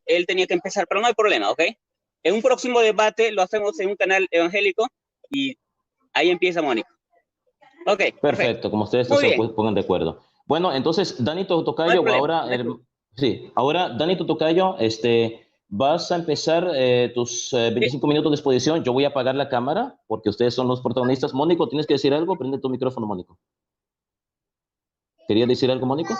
él tenía que empezar, pero no hay problema, ¿ok? En un próximo debate lo hacemos en un canal evangélico y ahí empieza Mónica. Ok, Perfecto, como ustedes muy se bien, pongan de acuerdo. Bueno, entonces, Danito no hay Tocayo, problema. ahora, sí, ahora, Danito Tocayo, vas a empezar tus 25 minutos de exposición. Yo voy a apagar la cámara porque ustedes son los protagonistas. Mónico, ¿tienes que decir algo? Prende tu micrófono, Mónico. ¿Querías decir algo, Mónico?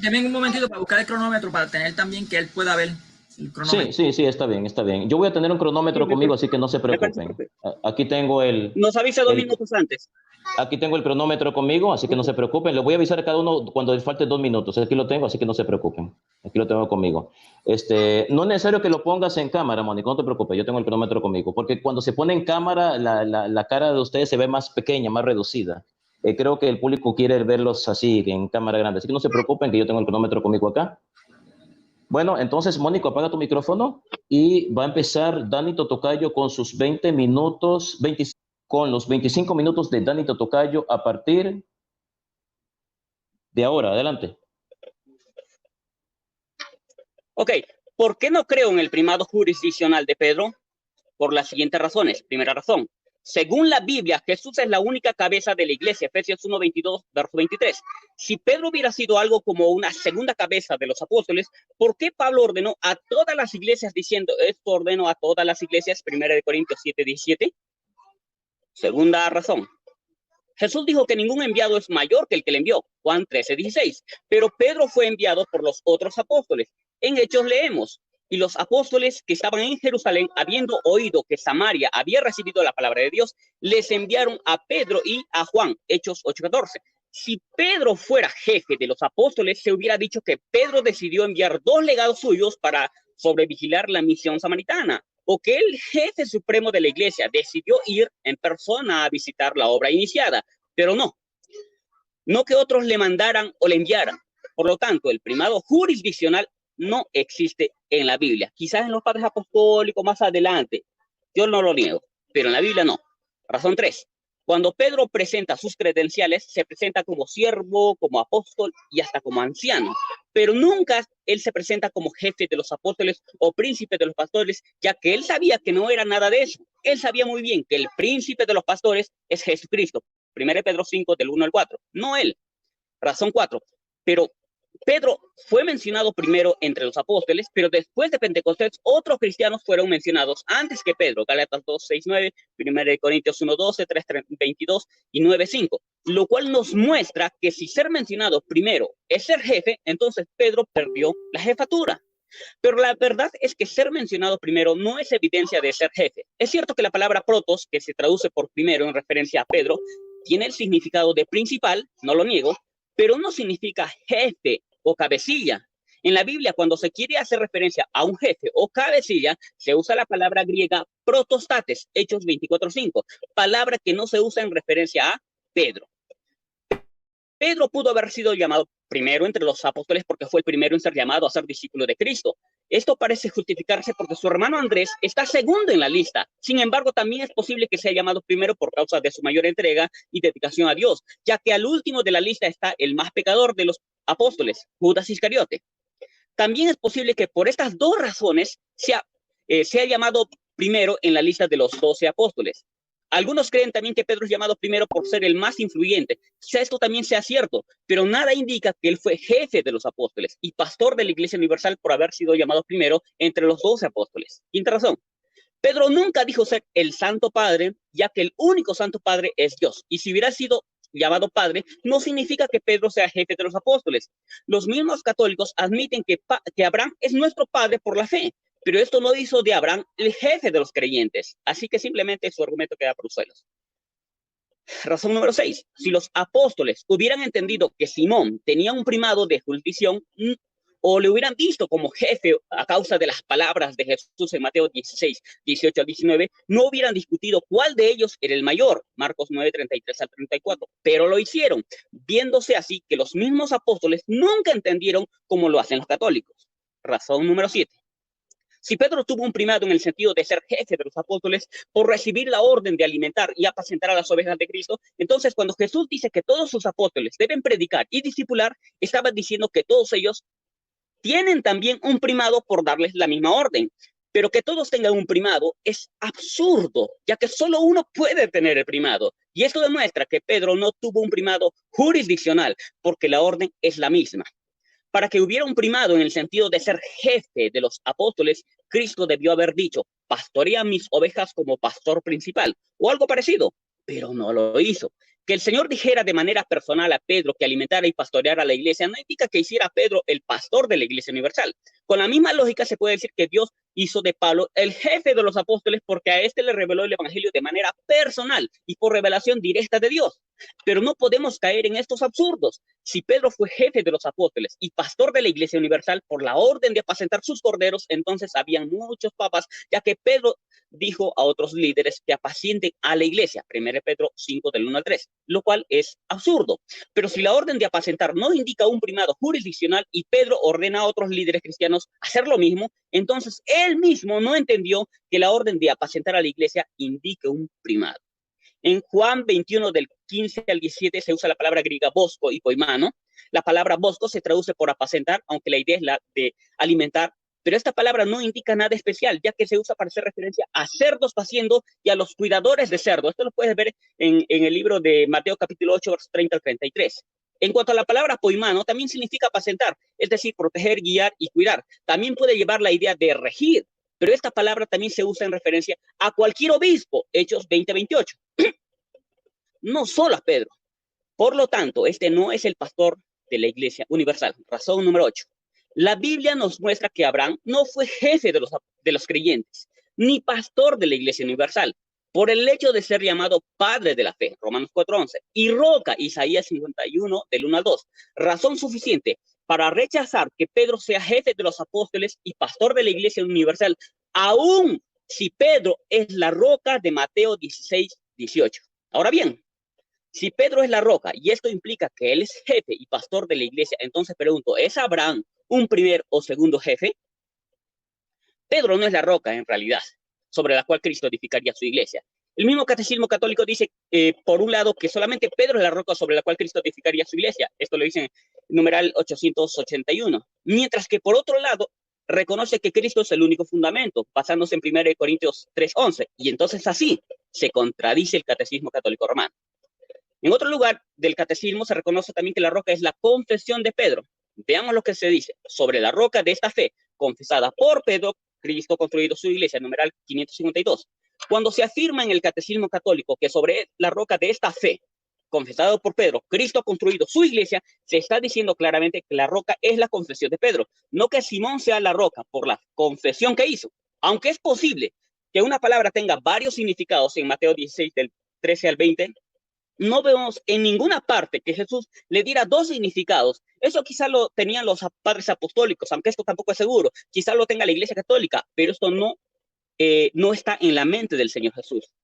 Deme un momentito para buscar el cronómetro para tener también que él pueda ver el cronómetro. Sí, está bien, está bien. Yo voy a tener un cronómetro conmigo, así que no se preocupen. Aquí tengo Nos avisa 2 minutos antes. Aquí tengo el cronómetro conmigo, así que no se preocupen. Les voy a avisar a cada uno cuando les falte 2 minutos. Aquí lo tengo, así que no se preocupen. Aquí lo tengo conmigo. No es necesario que lo pongas en cámara, Mónica, no te preocupes. Yo tengo el cronómetro conmigo. Porque cuando se pone en cámara, la cara de ustedes se ve más pequeña, más reducida. Creo que el público quiere verlos así, en cámara grande. Así que no se preocupen que yo tengo el cronómetro conmigo acá. Bueno, entonces, Mónico, apaga tu micrófono y va a empezar Danito Tocayo con sus 20 minutos, con los 25 minutos de Danito Tocayo a partir de ahora. Adelante. Ok, ¿por qué no creo en el primado jurisdiccional de Pedro? Por las siguientes razones. Primera razón, según la Biblia, Jesús es la única cabeza de la iglesia, Efesios 1:22, verso 23. Si Pedro hubiera sido algo como una segunda cabeza de los apóstoles, ¿por qué Pablo ordenó a todas las iglesias diciendo, esto ordeno a todas las iglesias, 1 Corintios 7:17? Segunda razón, Jesús dijo que ningún enviado es mayor que el que le envió, Juan 13:16, pero Pedro fue enviado por los otros apóstoles. En Hechos leemos, y los apóstoles que estaban en Jerusalén, habiendo oído que Samaria había recibido la palabra de Dios, les enviaron a Pedro y a Juan, Hechos 8:14. Si Pedro fuera jefe de los apóstoles, se hubiera dicho que Pedro decidió enviar 2 legados suyos para sobrevigilar la misión samaritana, o que el jefe supremo de la iglesia decidió ir en persona a visitar la obra iniciada, pero no que otros le mandaran o le enviaran. Por lo tanto, el primado jurisdiccional no existe en la Biblia. Quizás en los padres apostólicos más adelante, yo no lo niego, pero en la Biblia no. Razón 3. Cuando Pedro presenta sus credenciales, se presenta como siervo, como apóstol y hasta como anciano, pero nunca él se presenta como jefe de los apóstoles o príncipe de los pastores, ya que él sabía que no era nada de eso. Él sabía muy bien que el príncipe de los pastores es Jesucristo. 1 Pedro 5, del 1 al 4, no él. Razón 4. Pero Pedro fue mencionado primero entre los apóstoles, pero después de Pentecostés otros cristianos fueron mencionados antes que Pedro. Gálatas 2:6-9, 1 Corintios 1:12, 3:22 y 9:5, lo cual nos muestra que si ser mencionado primero es ser jefe, entonces Pedro perdió la jefatura. Pero la verdad es que ser mencionado primero no es evidencia de ser jefe. Es cierto que la palabra protos, que se traduce por primero en referencia a Pedro, tiene el significado de principal, no lo niego, pero no significa jefe o cabecilla. En la Biblia, cuando se quiere hacer referencia a un jefe o cabecilla, se usa la palabra griega protostates, Hechos 24:5, palabra que no se usa en referencia a Pedro. Pedro pudo haber sido llamado primero entre los apóstoles porque fue el primero en ser llamado a ser discípulo de Cristo. Esto parece justificarse porque su hermano Andrés está segundo en la lista. Sin embargo, también es posible que sea llamado primero por causa de su mayor entrega y dedicación a Dios, ya que al último de la lista está el más pecador de los apóstoles, Judas Iscariote. También es posible que por estas 2 razones sea llamado primero en la lista de los 12 apóstoles. Algunos creen también que Pedro es llamado primero por ser el más influyente. Quizá esto también sea cierto, pero nada indica que él fue jefe de los apóstoles y pastor de la Iglesia Universal por haber sido llamado primero entre los 12 apóstoles. Quinta razón. Pedro nunca dijo ser el Santo Padre, ya que el único Santo Padre es Dios. Y si hubiera sido llamado Padre, no significa que Pedro sea jefe de los apóstoles. Los mismos católicos admiten que Abraham es nuestro padre por la fe, pero esto no hizo de Abraham el jefe de los creyentes. Así que simplemente su argumento queda por los suelos. Razón número 6. Si los apóstoles hubieran entendido que Simón tenía un primado de jurisdicción, o le hubieran visto como jefe a causa de las palabras de Jesús en Mateo 16:18-19, no hubieran discutido cuál de ellos era el mayor, Marcos 9:33-34, pero lo hicieron, viéndose así que los mismos apóstoles nunca entendieron cómo lo hacen los católicos. Razón número 7. Si Pedro tuvo un primado en el sentido de ser jefe de los apóstoles por recibir la orden de alimentar y apacentar a las ovejas de Cristo, entonces cuando Jesús dice que todos sus apóstoles deben predicar y discipular, estaba diciendo que todos ellos tienen también un primado por darles la misma orden. Pero que todos tengan un primado es absurdo, ya que solo uno puede tener el primado. Y esto demuestra que Pedro no tuvo un primado jurisdiccional, porque la orden es la misma. Para que hubiera un primado en el sentido de ser jefe de los apóstoles, Cristo debió haber dicho, pastorea mis ovejas como pastor principal, o algo parecido, pero no lo hizo. Que el Señor dijera de manera personal a Pedro que alimentara y pastoreara a la iglesia no indica que hiciera a Pedro el pastor de la iglesia universal. Con la misma lógica se puede decir que Dios hizo de Pablo el jefe de los apóstoles porque a este le reveló el evangelio de manera personal y por revelación directa de Dios. Pero no podemos caer en estos absurdos. Si Pedro fue jefe de los apóstoles y pastor de la iglesia universal por la orden de apacentar sus corderos, entonces habían muchos papas, ya que Pedro dijo a otros líderes que apacienten a la iglesia, 1 Pedro 5 del 1 al 3, lo cual es absurdo. Pero si la orden de apacentar no indica un primado jurisdiccional y Pedro ordena a otros líderes cristianos hacer lo mismo, entonces él mismo no entendió que la orden de apacentar a la iglesia indique un primado. En Juan 21 del 15 al 17 se usa la palabra griega bosco y poimano. La palabra bosco se traduce por apacentar, aunque la idea es la de alimentar, pero esta palabra no indica nada especial, ya que se usa para hacer referencia a cerdos paciendo y a los cuidadores de cerdos. Esto lo puedes ver en el libro de Mateo capítulo 8, versos 30 al 33. En cuanto a la palabra poimano, también significa apacentar, es decir, proteger, guiar y cuidar. También puede llevar la idea de regir, pero esta palabra también se usa en referencia a cualquier obispo, Hechos 20:28. No solo a Pedro. Por lo tanto, este no es el pastor de la iglesia universal. Razón número 8. La Biblia nos muestra que Abraham no fue jefe de los creyentes, ni pastor de la iglesia universal, por el hecho de ser llamado padre de la fe, Romanos 4:11, y roca, Isaías 51, del 1 al 2. Razón suficiente para rechazar que Pedro sea jefe de los apóstoles y pastor de la iglesia universal, aun si Pedro es la roca de Mateo 16:18. Ahora bien, si Pedro es la roca y esto implica que él es jefe y pastor de la iglesia, entonces pregunto, ¿es Abraham un primer o segundo jefe? Pedro no es la roca en realidad, sobre la cual Cristo edificaría su iglesia. El mismo catecismo católico dice, por un lado, que solamente Pedro es la roca sobre la cual Cristo edificaría su iglesia. Esto lo dice en numeral 881. Mientras que por otro lado, reconoce que Cristo es el único fundamento, basándose en 1 Corintios 3:11. Y entonces así se contradice el catecismo católico romano. En otro lugar del catecismo se reconoce también que la roca es la confesión de Pedro. Veamos lo que se dice. Sobre la roca de esta fe, confesada por Pedro, Cristo ha construido su iglesia, numeral 552. Cuando se afirma en el catecismo católico que sobre la roca de esta fe, confesada por Pedro, Cristo ha construido su iglesia, se está diciendo claramente que la roca es la confesión de Pedro, no que Simón sea la roca por la confesión que hizo. Aunque es posible que una palabra tenga varios significados en Mateo 16, del 13 al 20, no vemos en ninguna parte que Jesús le diera dos significados. Eso quizá lo tenían los padres apostólicos, aunque esto tampoco es seguro. Quizá lo tenga la iglesia católica, pero esto no está en la mente del Señor Jesús.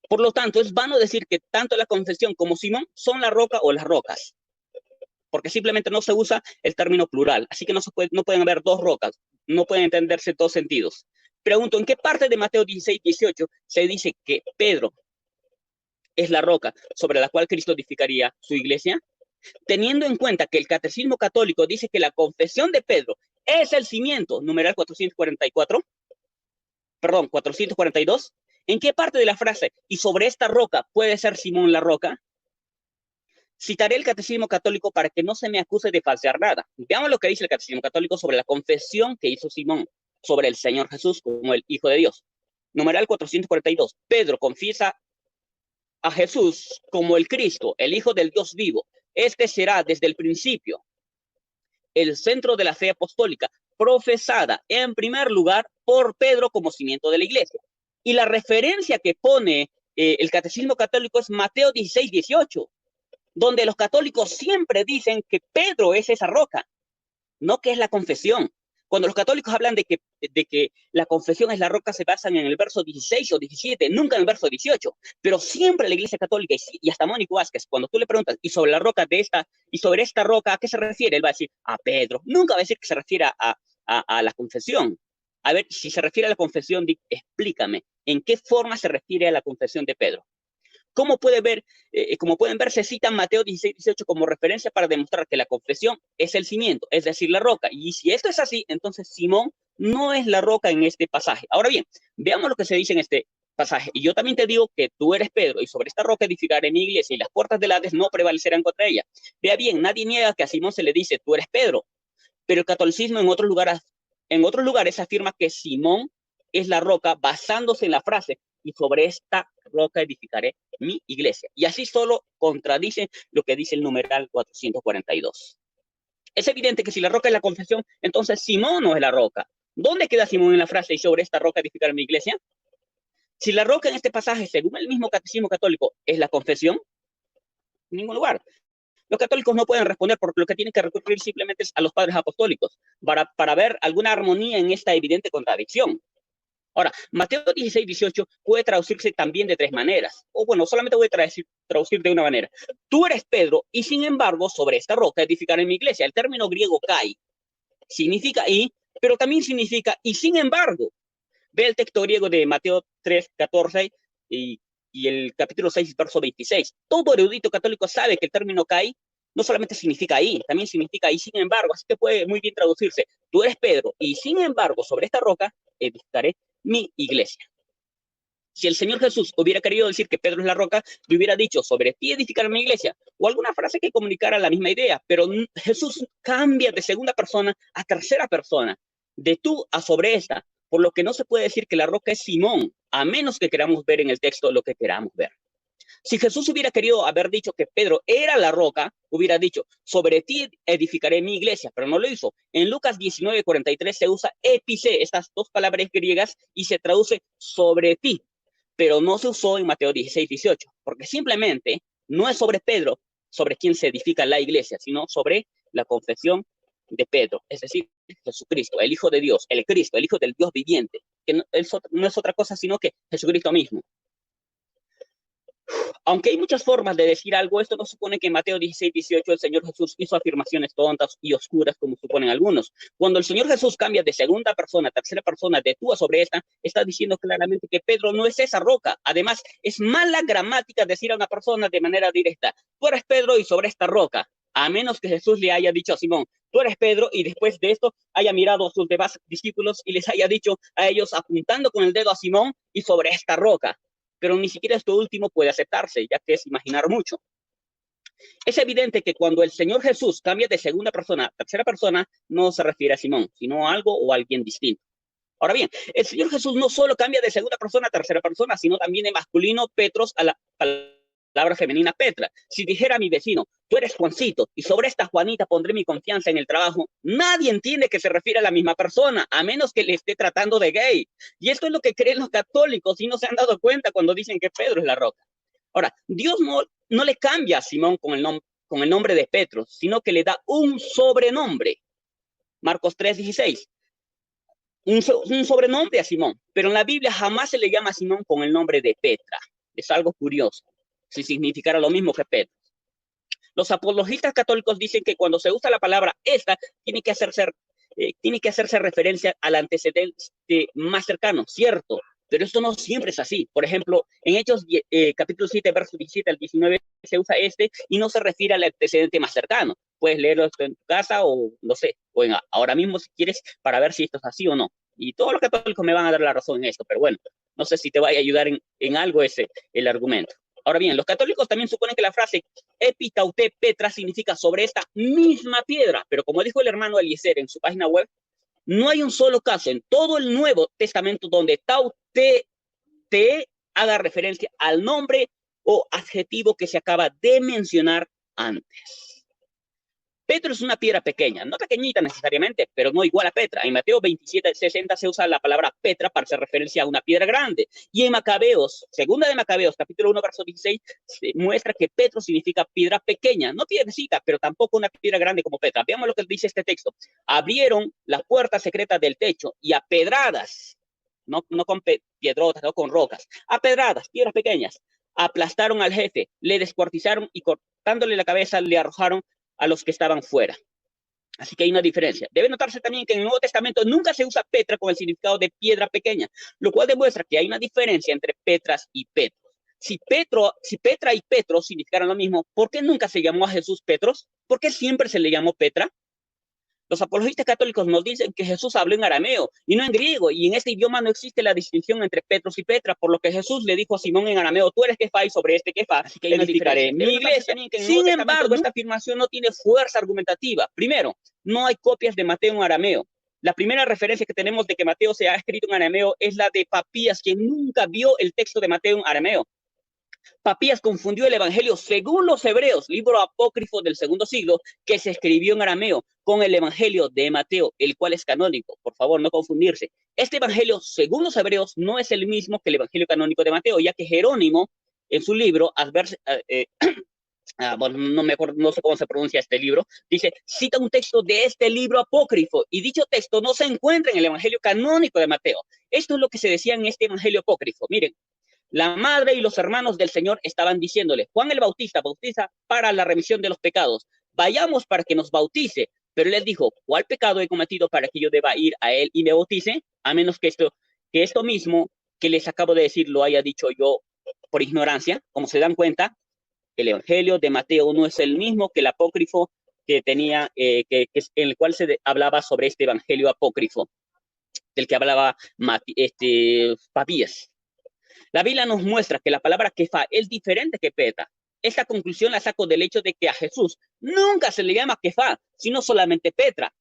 Por lo tanto, es vano decir que tanto la confesión como Simón son la roca o las rocas, porque simplemente no se usa el término plural. Así que no pueden haber dos rocas, no pueden entenderse dos sentidos. Pregunto, ¿en qué parte de Mateo 16:18 se dice que Pedro es la roca sobre la cual Cristo edificaría su iglesia? Teniendo en cuenta que el catecismo católico dice que la confesión de Pedro es el cimiento, numeral 442, ¿en qué parte de la frase "y sobre esta roca puede ser Simón la roca"? Citaré el catecismo católico para que no se me acuse de falsear nada. Veamos lo que dice el catecismo católico sobre la confesión que hizo Simón sobre el Señor Jesús como el Hijo de Dios. Numeral 442. Pedro confiesa a Jesús como el Cristo, el Hijo del Dios vivo. Este será desde el principio el centro de la fe apostólica, profesada en primer lugar por Pedro como cimiento de la iglesia. Y la referencia que pone el catecismo católico es Mateo 16:18, donde los católicos siempre dicen que Pedro es esa roca, no que es la confesión. Cuando los católicos hablan de que la confesión es la roca, se basan en el verso 16 o 17, nunca en el verso 18. Pero siempre la Iglesia Católica, y hasta Mónico Vázquez, cuando tú le preguntas, y sobre la roca y sobre esta roca, ¿a qué se refiere? Él va a decir, a Pedro. Nunca va a decir que se refiere a la confesión. A ver, si se refiere a la confesión, explícame, ¿en qué forma se refiere a la confesión de Pedro? Como pueden ver, se cita Mateo 16:18 como referencia para demostrar que la confesión es el cimiento, es decir, la roca. Y si esto es así, entonces Simón no es la roca en este pasaje. Ahora bien, veamos lo que se dice en este pasaje. Y yo también te digo que tú eres Pedro, y sobre esta roca edificaré mi iglesia, y las puertas del Hades no prevalecerán contra ella. Vea bien, nadie niega que a Simón se le dice, tú eres Pedro, pero el catolicismo en otros lugares afirma que Simón es la roca basándose en la frase, y sobre esta roca edificaré mi iglesia. Y así solo contradice lo que dice el numeral 442. Es evidente que si la roca es la confesión, entonces Simón no es la roca. ¿Dónde queda Simón en la frase, y sobre esta roca edificaré mi iglesia? Si la roca en este pasaje, según el mismo catecismo católico, es la confesión, en ningún lugar. Los católicos no pueden responder porque lo que tienen que recurrir simplemente es a los padres apostólicos para ver alguna armonía en esta evidente contradicción. Ahora, Mateo 16:18 puede traducirse también de tres maneras. O bueno, solamente voy a traducir de una manera. Tú eres Pedro y sin embargo sobre esta roca edificaré mi iglesia. El término griego kai significa y, pero también significa y sin embargo. Ve el texto griego de Mateo 3:14 y el capítulo 6, verso 26. Todo erudito católico sabe que el término kai no solamente significa ahí, también significa y sin embargo, así que puede muy bien traducirse. Tú eres Pedro y sin embargo sobre esta roca edificaré mi iglesia. Si el Señor Jesús hubiera querido decir que Pedro es la roca, le hubiera dicho sobre ti edificaré mi iglesia o alguna frase que comunicara la misma idea, pero Jesús cambia de segunda persona a tercera persona, de tú a sobre esta, por lo que no se puede decir que la roca es Simón, a menos que queramos ver en el texto lo que queramos ver. Si Jesús hubiera querido haber dicho que Pedro era la roca, hubiera dicho, sobre ti edificaré mi iglesia, pero no lo hizo. En Lucas 19:43 se usa epice, estas dos palabras griegas, y se traduce sobre ti, pero no se usó en Mateo 16:18, porque simplemente no es sobre Pedro, sobre quien se edifica la iglesia, sino sobre la confesión de Pedro, es decir, Jesucristo, el Hijo de Dios, el Cristo, el Hijo del Dios viviente, que no es otra cosa sino que Jesucristo mismo. Aunque hay muchas formas de decir algo, esto no supone que en Mateo 16:18 el Señor Jesús hizo afirmaciones tontas y oscuras como suponen algunos. Cuando el Señor Jesús cambia de segunda persona a tercera persona, de tú a sobre esta, está diciendo claramente que Pedro no es esa roca. Además, es mala gramática decir a una persona de manera directa, tú eres Pedro y sobre esta roca, a menos que Jesús le haya dicho a Simón, tú eres Pedro, y después de esto haya mirado a sus demás discípulos y les haya dicho a ellos apuntando con el dedo a Simón y sobre esta roca. Pero ni siquiera esto último puede aceptarse, ya que es imaginar mucho. Es evidente que cuando el Señor Jesús cambia de segunda persona a tercera persona, no se refiere a Simón, sino a algo o a alguien distinto. Ahora bien, el Señor Jesús no solo cambia de segunda persona a tercera persona, sino también de masculino Petros a la palabra femenina Petra. Si dijera a mi vecino, tú eres Juancito, y sobre esta Juanita pondré mi confianza en el trabajo, nadie entiende que se refiere a la misma persona, a menos que le esté tratando de gay. Y esto es lo que creen los católicos y no se han dado cuenta cuando dicen que Pedro es la roca. Ahora, Dios no le cambia a Simón con el nombre de Petro, sino que le da un sobrenombre. Marcos 3:16. Un sobrenombre a Simón, pero en la Biblia jamás se le llama a Simón con el nombre de Petra. Es algo curioso, si significara lo mismo que Pedro. Los apologistas católicos dicen que cuando se usa la palabra esta, tiene que hacerse referencia al antecedente más cercano, cierto, pero esto no siempre es así. Por ejemplo, en Hechos capítulo 7, versos 17 al 19, se usa este y no se refiere al antecedente más cercano. Puedes leerlo en tu casa o, no sé, o ahora mismo si quieres para ver si esto es así o no. Y todos los católicos me van a dar la razón en esto, pero bueno, no sé si te vaya a ayudar en algo el argumento. Ahora bien, los católicos también suponen que la frase epitaute Petra significa sobre esta misma piedra, pero como dijo el hermano Eliezer en su página web, no hay un solo caso en todo el Nuevo Testamento donde taute te haga referencia al nombre o adjetivo que se acaba de mencionar antes. Petro es una piedra pequeña, no pequeñita necesariamente, pero no igual a Petra. En Mateo 27:60 se usa la palabra Petra para hacer referencia a una piedra grande. Y en Macabeos, segunda de Macabeos, capítulo 1, verso 16, se muestra que Petro significa piedra pequeña, no piedrecita, pero tampoco una piedra grande como Petra. Veamos lo que dice este texto. Abrieron las puertas secretas del techo y a pedradas, no con piedrotas, no con rocas, a pedradas, piedras pequeñas, aplastaron al jefe, le descuartizaron y cortándole la cabeza le arrojaron a los que estaban fuera. Así que hay una diferencia. Debe notarse también que en el Nuevo Testamento nunca se usa Petra con el significado de piedra pequeña, lo cual demuestra que hay una diferencia entre Petras y Petros. si Petra y Petros significaran lo mismo, ¿por qué nunca se llamó a Jesús Petros? ¿Por qué siempre se le llamó Petra? Los apologistas católicos nos dicen que Jesús habló en arameo y no en griego, y en este idioma no existe la distinción entre Petros y Petra, por lo que Jesús le dijo a Simón en arameo, tú eres Kefa y sobre este Kefa Así que hay una edificaré diferencia. mi iglesia. Sin embargo, esta afirmación no tiene fuerza argumentativa. Primero, no hay copias de Mateo en arameo. La primera referencia que tenemos de que Mateo se ha escrito en arameo es la de Papías, quien nunca vio el texto de Mateo en arameo. Papías confundió el Evangelio según los hebreos, libro apócrifo del segundo siglo, que se escribió en arameo, con el Evangelio de Mateo, el cual es canónico. Por favor, no confundirse. Este Evangelio, según los hebreos, no es el mismo que el Evangelio canónico de Mateo, ya que Jerónimo, en su libro, bueno, no me acuerdo, no sé cómo se pronuncia este libro, dice, cita un texto de este libro apócrifo, y dicho texto no se encuentra en el Evangelio canónico de Mateo. Esto es lo que se decía en este Evangelio apócrifo. Miren, la madre y los hermanos del Señor estaban diciéndole, Juan el Bautista bautiza para la remisión de los pecados, vayamos para que nos bautice. Pero él les dijo, ¿cuál pecado he cometido para que yo deba ir a él y me bautice? A menos que esto mismo que les acabo de decir lo haya dicho yo por ignorancia. Como se dan cuenta, el Evangelio de Mateo no es el mismo que el apócrifo que tenía, en el cual se hablaba sobre este Evangelio apócrifo, del que hablaba Papías. La Biblia nos muestra que la palabra Kefa es diferente que Petra. Esta conclusión la saco del hecho de que a Jesús nunca se le llama Kefa, sino solamente Petra.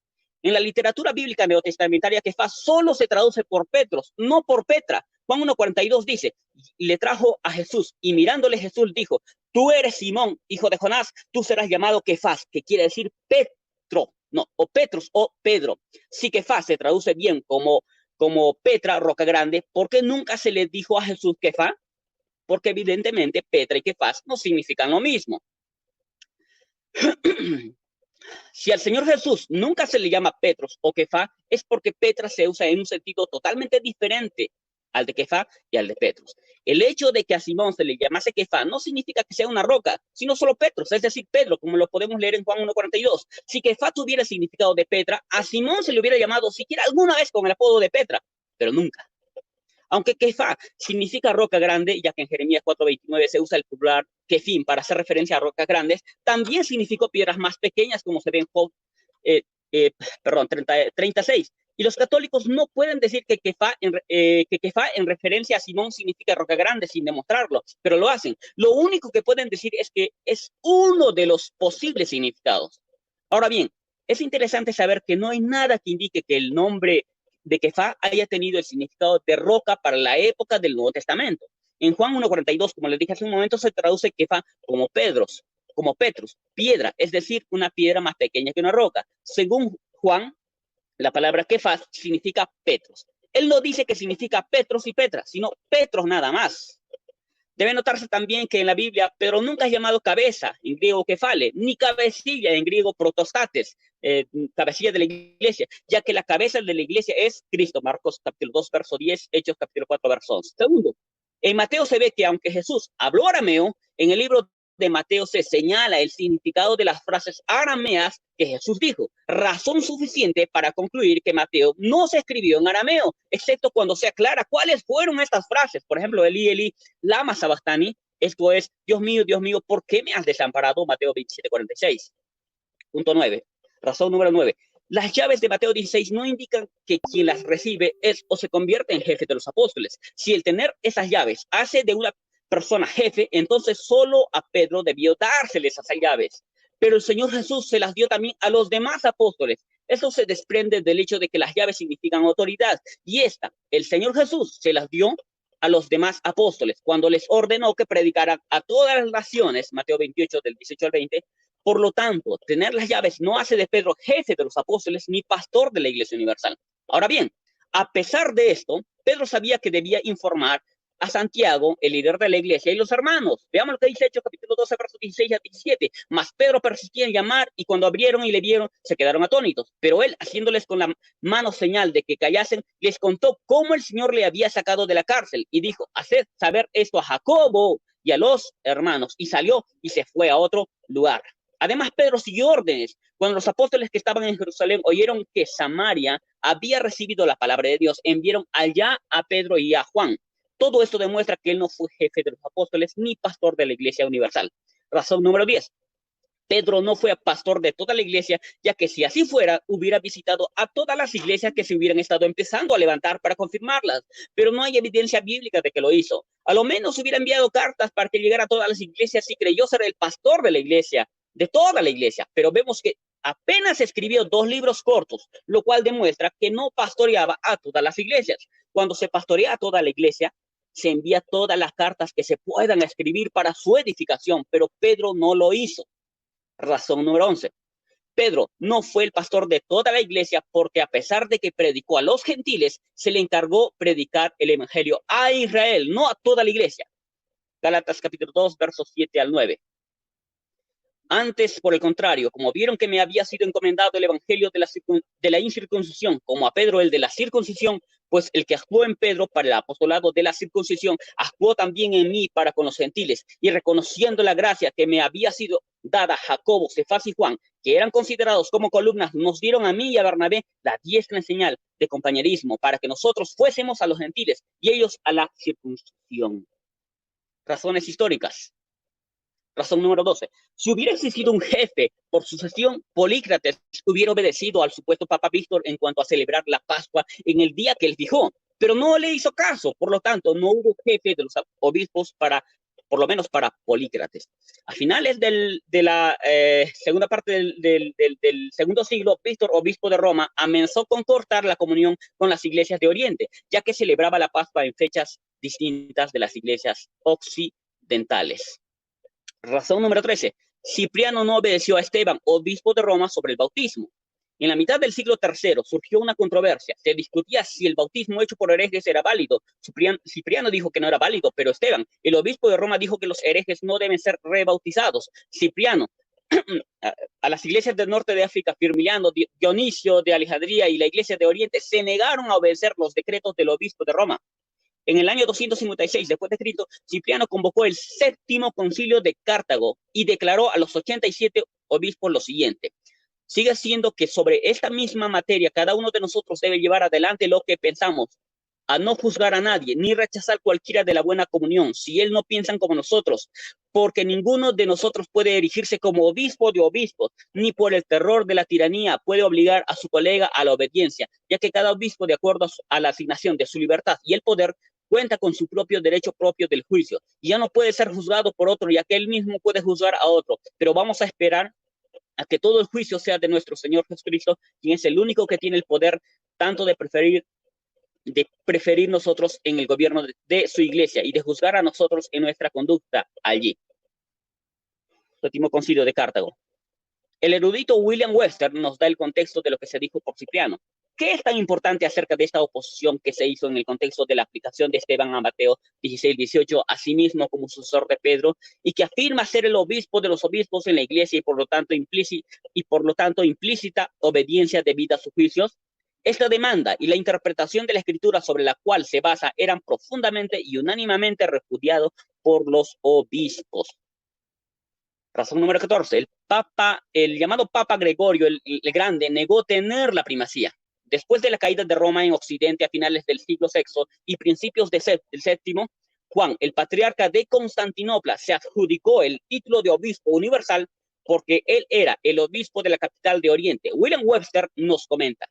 En la literatura bíblica neotestamentaria, Kefa solo se traduce por Petros, no por Petra. Juan 1:42 dice, le trajo a Jesús, y mirándole Jesús dijo, tú eres Simón, hijo de Jonás, tú serás llamado Kefas, que quiere decir Petro, no, o Petros o Pedro. Si Kefas se traduce bien como Petra, roca grande, ¿por qué nunca se le dijo a Jesús Kefa? Porque evidentemente Petra y Kefas no significan lo mismo. Si al Señor Jesús nunca se le llama Petros o Kefa, es porque Petra se usa en un sentido totalmente diferente al de Kefa y al de Petros. El hecho de que a Simón se le llamase Kefa no significa que sea una roca, sino solo Petros, es decir, Pedro, como lo podemos leer en Juan 1:42. Si Kefa tuviera significado de Petra, a Simón se le hubiera llamado siquiera alguna vez con el apodo de Petra, pero nunca. Aunque Kefa significa roca grande, ya que en Jeremías 4:29 se usa el plural Kefim para hacer referencia a rocas grandes, también significó piedras más pequeñas, como se ve en Job 36. Y los católicos no pueden decir que Kefa en referencia a Simón significa roca grande sin demostrarlo, pero lo hacen. Lo único que pueden decir es que es uno de los posibles significados. Ahora bien, es interesante saber que no hay nada que indique que el nombre de Kefa haya tenido el significado de roca para la época del Nuevo Testamento. En Juan 1:42, como les dije hace un momento, se traduce Kefa como Petrus, piedra, es decir, una piedra más pequeña que una roca. Según Juan, la palabra Kefa significa Petros. Él no dice que significa Petros y Petra, sino Petros nada más. Debe notarse también que en la Biblia Pedro nunca es llamado cabeza, en griego kefale, ni cabecilla, en griego protostates, cabecilla de la iglesia, ya que la cabeza de la iglesia es Cristo. Marcos capítulo 2, verso 10, Hechos capítulo 4, verso 11. Segundo, en Mateo se ve que aunque Jesús habló arameo, en el libro de Mateo se señala el significado de las frases arameas que Jesús dijo, razón suficiente para concluir que Mateo no se escribió en arameo, excepto cuando se aclara cuáles fueron estas frases. Por ejemplo, Eli, Eli, lama sabachthani, esto es, Dios mío, ¿por qué me has desamparado? Mateo 27:46. Punto 9. Razón número 9. Las llaves de Mateo 16 no indican que quien las recibe es o se convierte en jefe de los apóstoles. Si el tener esas llaves hace de una persona jefe, entonces solo a Pedro debió dárseles esas llaves. Pero el Señor Jesús se las dio también a los demás apóstoles. Eso se desprende del hecho de que las llaves significan autoridad. Y el Señor Jesús se las dio a los demás apóstoles cuando les ordenó que predicaran a todas las naciones, Mateo 28, del 18 al 20. Por lo tanto, tener las llaves no hace de Pedro jefe de los apóstoles ni pastor de la Iglesia Universal. Ahora bien, a pesar de esto, Pedro sabía que debía informar a Santiago, el líder de la iglesia, y los hermanos. Veamos lo que dice Hechos capítulo 12, versos 16 a 17. Mas Pedro persistía en llamar, y cuando abrieron y le vieron, se quedaron atónitos. Pero él, haciéndoles con la mano señal de que callasen, les contó cómo el Señor le había sacado de la cárcel, y dijo, haced saber esto a Jacobo y a los hermanos. Y salió y se fue a otro lugar. Además, Pedro siguió órdenes. Cuando los apóstoles que estaban en Jerusalén oyeron que Samaria había recibido la palabra de Dios, enviaron allá a Pedro y a Juan. Todo esto demuestra que él no fue jefe de los apóstoles ni pastor de la iglesia universal. Razón número 10. Pedro no fue pastor de toda la iglesia, ya que si así fuera, hubiera visitado a todas las iglesias que se hubieran estado empezando a levantar para confirmarlas, pero no hay evidencia bíblica de que lo hizo. A lo menos hubiera enviado cartas para que llegara a todas las iglesias y creyó ser el pastor de la iglesia, de toda la iglesia, pero vemos que apenas escribió 2 libros cortos, lo cual demuestra que no pastoreaba a todas las iglesias. Cuando se pastorea a toda la iglesia, se envía todas las cartas que se puedan escribir para su edificación, pero Pedro no lo hizo. Razón número 11. Pedro no fue el pastor de toda la iglesia porque a pesar de que predicó a los gentiles, se le encargó predicar el evangelio a Israel, no a toda la iglesia. Gálatas capítulo 2, versos 7 al 9. Antes, por el contrario, como vieron que me había sido encomendado el evangelio de la incircuncisión, como a Pedro el de la circuncisión, pues el que actuó en Pedro para el apostolado de la circuncisión, actuó también en mí para con los gentiles, y reconociendo la gracia que me había sido dada Jacobo, Cefas y Juan, que eran considerados como columnas, nos dieron a mí y a Bernabé la diestra en señal de compañerismo, para que nosotros fuésemos a los gentiles y ellos a la circuncisión. Razones históricas. Razón número 12. Si hubiera existido un jefe por sucesión, Polícrates hubiera obedecido al supuesto Papa Víctor en cuanto a celebrar la Pascua en el día que él fijó, pero no le hizo caso. Por lo tanto, no hubo jefe de los obispos por lo menos para Polícrates. A finales de la segunda parte del segundo siglo, Víctor, obispo de Roma, amenazó con cortar la comunión con las iglesias de Oriente, ya que celebraba la Pascua en fechas distintas de las iglesias occidentales. Razón número 13. Cipriano no obedeció a Esteban, obispo de Roma, sobre el bautismo. En la mitad del siglo III surgió una controversia. Se discutía si el bautismo hecho por herejes era válido. Cipriano dijo que no era válido, pero Esteban, el obispo de Roma, dijo que los herejes no deben ser rebautizados. Cipriano, a las iglesias del norte de África, Firmiliano, Dionisio de Alejandría y la iglesia de Oriente se negaron a obedecer los decretos del obispo de Roma. En el año 256 después de Cristo, Cipriano convocó el 7º concilio de Cartago y declaró a los 87 obispos lo siguiente: sigue siendo que sobre esta misma materia cada uno de nosotros debe llevar adelante lo que pensamos, a no juzgar a nadie, ni rechazar cualquiera de la buena comunión, si él no piensan como nosotros, porque ninguno de nosotros puede erigirse como obispo de obispos, ni por el terror de la tiranía puede obligar a su colega a la obediencia, ya que cada obispo, de acuerdo a la asignación de su libertad y el poder, cuenta con su propio derecho propio del juicio, y ya no puede ser juzgado por otro, ya que él mismo puede juzgar a otro, pero vamos a esperar a que todo el juicio sea de nuestro Señor Jesucristo, quien es el único que tiene el poder tanto de preferir nosotros en el gobierno de su iglesia y de juzgar a nosotros en nuestra conducta allí. Último concilio de Cartago. El erudito William Webster nos da el contexto de lo que se dijo por Cipriano. ¿Qué es tan importante acerca de esta oposición que se hizo en el contexto de la aplicación de Esteban a Mateo 16-18, a sí mismo como sucesor de Pedro, y que afirma ser el obispo de los obispos en la iglesia y por lo tanto implícita obediencia debida a sus juicios? Esta demanda y la interpretación de la escritura sobre la cual se basa eran profundamente y unánimemente repudiados por los obispos. Razón número 14. El llamado Papa Gregorio el Grande negó tener la primacía. Después de la caída de Roma en Occidente a finales del siglo VI y principios del VII, Juan, el patriarca de Constantinopla, se adjudicó el título de obispo universal porque él era el obispo de la capital de Oriente. William Webster nos comenta: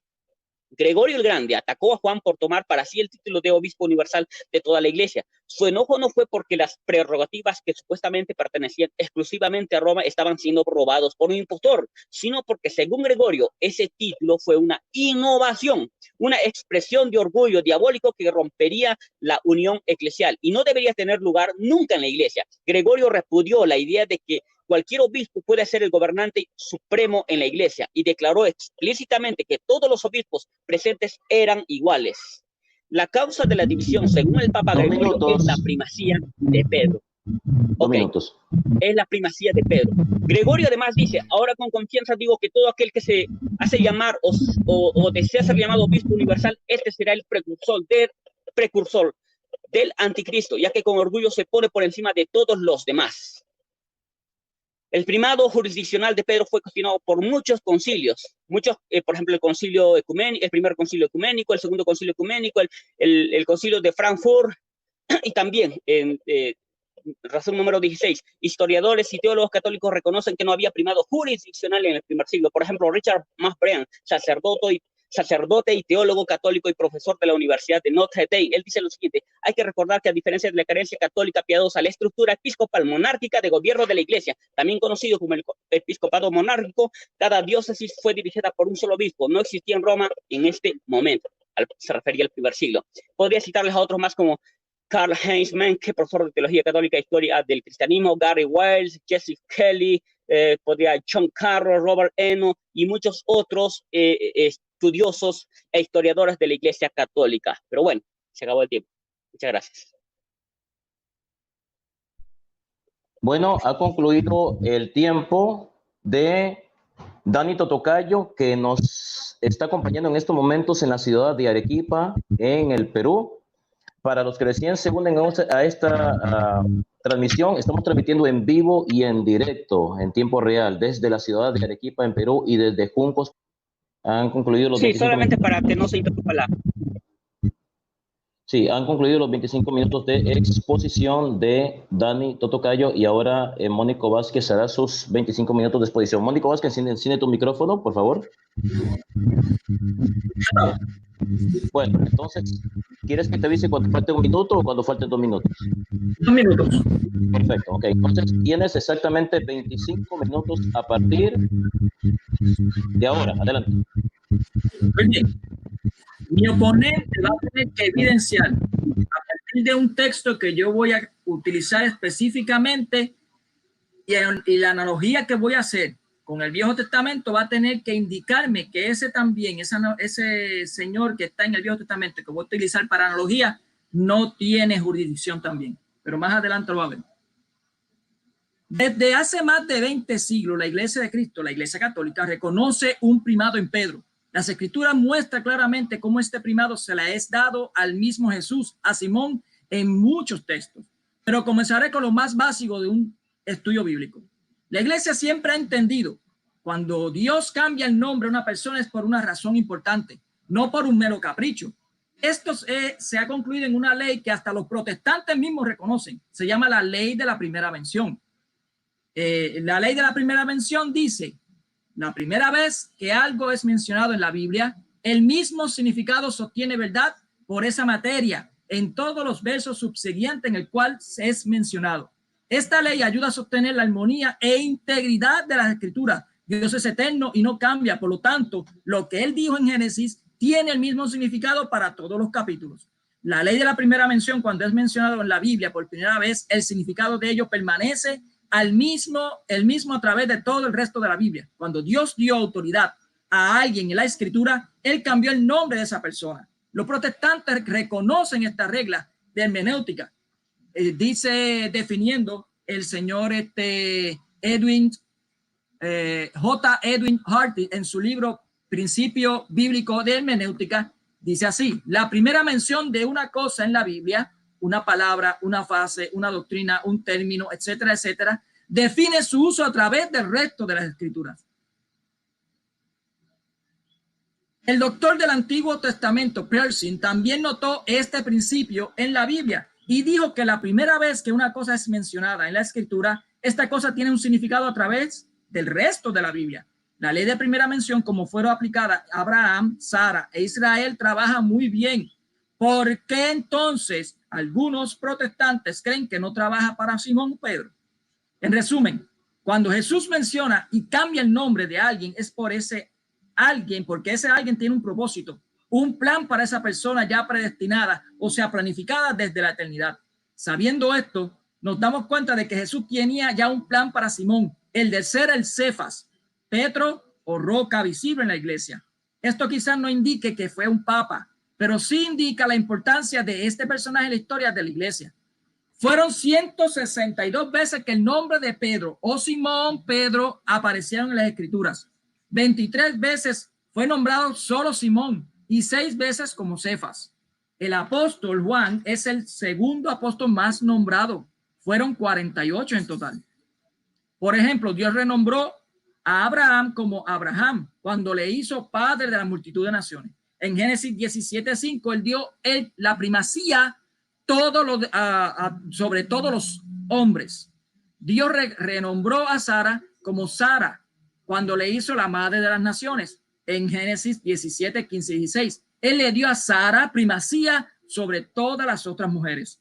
Gregorio el Grande atacó a Juan por tomar para sí el título de obispo universal de toda la iglesia. Su enojo no fue porque las prerrogativas que supuestamente pertenecían exclusivamente a Roma estaban siendo robados por un impostor, sino porque, según Gregorio, ese título fue una innovación, una expresión de orgullo diabólico que rompería la unión eclesial y no debería tener lugar nunca en la iglesia. Gregorio repudió la idea de que cualquier obispo puede ser el gobernante supremo en la iglesia y declaró explícitamente que todos los obispos presentes eran iguales. La causa de la división, según el Papa Gregorio, es la primacía de Pedro. Es la primacía de Pedro. Gregorio además dice: ahora con confianza digo que todo aquel que se hace llamar o desea ser llamado obispo universal, este será el precursor del anticristo, ya que con orgullo se pone por encima de todos los demás. El primado jurisdiccional de Pedro fue cuestionado por muchos concilios, por ejemplo, el primer concilio ecuménico, el segundo concilio ecuménico, el concilio de Frankfurt, Y también, razón número 16, historiadores y teólogos católicos reconocen que no había primado jurisdiccional en el primer siglo. Por ejemplo, Richard Masbrean, sacerdote y teólogo católico y profesor de la Universidad de Notre Dame, él dice lo siguiente: hay que recordar que a diferencia de la creencia católica piadosa, la estructura episcopal monárquica de gobierno de la Iglesia, también conocido como el episcopado monárquico, cada diócesis fue dirigida por un solo obispo, no existía en Roma en este momento. Se refería al primer siglo. Podría citarles a otros más como Karl-Heinz Menke, profesor de Teología Católica e Historia del Cristianismo, Gary Wiles, Jesse Kelly, podría John Carroll, Robert Eno y muchos otros estudiosos e historiadores de la Iglesia Católica. Pero bueno, se acabó el tiempo. Muchas gracias. Bueno, ha concluido el tiempo de Dani Totocayo, que nos está acompañando en estos momentos en la ciudad de Arequipa, en el Perú. Para los que recién se unen a esta transmisión, estamos transmitiendo en vivo y en directo, en tiempo real, desde la ciudad de Arequipa, en Perú, y desde Juncos. Han concluido los 25 solamente minutos. para que no se interrumpa la... Sí, han concluido los 25 minutos de exposición de Dani Totocayo, y ahora Mónico Vázquez hará sus 25 minutos de exposición. Mónico Vázquez, enciende tu micrófono, por favor. Bueno, entonces, ¿quieres que te avise cuando falte un minuto o cuando falten 2 minutos? 2 minutos. Perfecto, ok. Entonces, tienes exactamente 25 minutos a partir de ahora. Adelante. Muy bien. Mi oponente va a tener que evidenciar a partir de un texto que yo voy a utilizar específicamente y la analogía que voy a hacer con el Viejo Testamento, va a tener que indicarme que ese también, ese señor que está en el Viejo Testamento que voy a utilizar para analogía, no tiene jurisdicción también. Pero más adelante lo va a ver. Desde hace más de 20 siglos, la Iglesia de Cristo, la Iglesia Católica, reconoce un primado en Pedro. Las Escrituras muestran claramente cómo este primado se le es dado al mismo Jesús, a Simón, en muchos textos. Pero comenzaré con lo más básico de un estudio bíblico. La Iglesia siempre ha entendido cuando Dios cambia el nombre a una persona es por una razón importante, no por un mero capricho. Esto se ha concluido en una ley que hasta los protestantes mismos reconocen. Se llama la ley de la primera mención. La ley de la primera mención dice: la primera vez que algo es mencionado en la Biblia, el mismo significado sostiene verdad por esa materia en todos los versos subsiguientes en el cual se es mencionado. Esta ley ayuda a sostener la armonía e integridad de las Escrituras. Dios es eterno y no cambia, por lo tanto, lo que él dijo en Génesis tiene el mismo significado para todos los capítulos. La ley de la primera mención, cuando es mencionado en la Biblia por primera vez, el significado de ello permanece el mismo a través de todo el resto de la Biblia. Cuando Dios dio autoridad a alguien en la Escritura, él cambió el nombre de esa persona. Los protestantes reconocen esta regla de hermenéutica. Dice, definiendo el señor Edwin Hardy en su libro Principio Bíblico de Hermenéutica, dice así: la primera mención de una cosa en la Biblia, una palabra, una frase, una doctrina, un término, etcétera, etcétera, define su uso a través del resto de las Escrituras. El doctor del Antiguo Testamento, Pearson, también notó este principio en la Biblia y dijo que la primera vez que una cosa es mencionada en la Escritura, esta cosa tiene un significado a través del resto de la Biblia. La ley de primera mención, como fueron aplicadas a Abraham, Sara e Israel, trabaja muy bien. ¿Por qué entonces algunos protestantes creen que no trabaja para Simón Pedro? En resumen, cuando Jesús menciona y cambia el nombre de alguien, es por ese alguien, porque ese alguien tiene un propósito, un plan para esa persona ya predestinada, o sea, planificada desde la eternidad. Sabiendo esto, nos damos cuenta de que Jesús tenía ya un plan para Simón, el de ser el Cefas, Petro o roca visible en la iglesia. Esto quizás no indique que fue un papa, pero sí indica la importancia de este personaje en la historia de la iglesia. Fueron 162 veces que el nombre de Pedro o Simón Pedro aparecieron en las Escrituras. 23 veces fue nombrado solo Simón y 6 veces como Cefas. El apóstol Juan es el segundo apóstol más nombrado. Fueron 48 en total. Por ejemplo, Dios renombró a Abraham como Abraham cuando le hizo padre de la multitud de naciones. En Génesis 17:5, él dio la primacía sobre todos los hombres. Dios renombró a Sara como Sara cuando le hizo la madre de las naciones. En Génesis 17, 15 y 16. Él le dio a Sara primacía sobre todas las otras mujeres.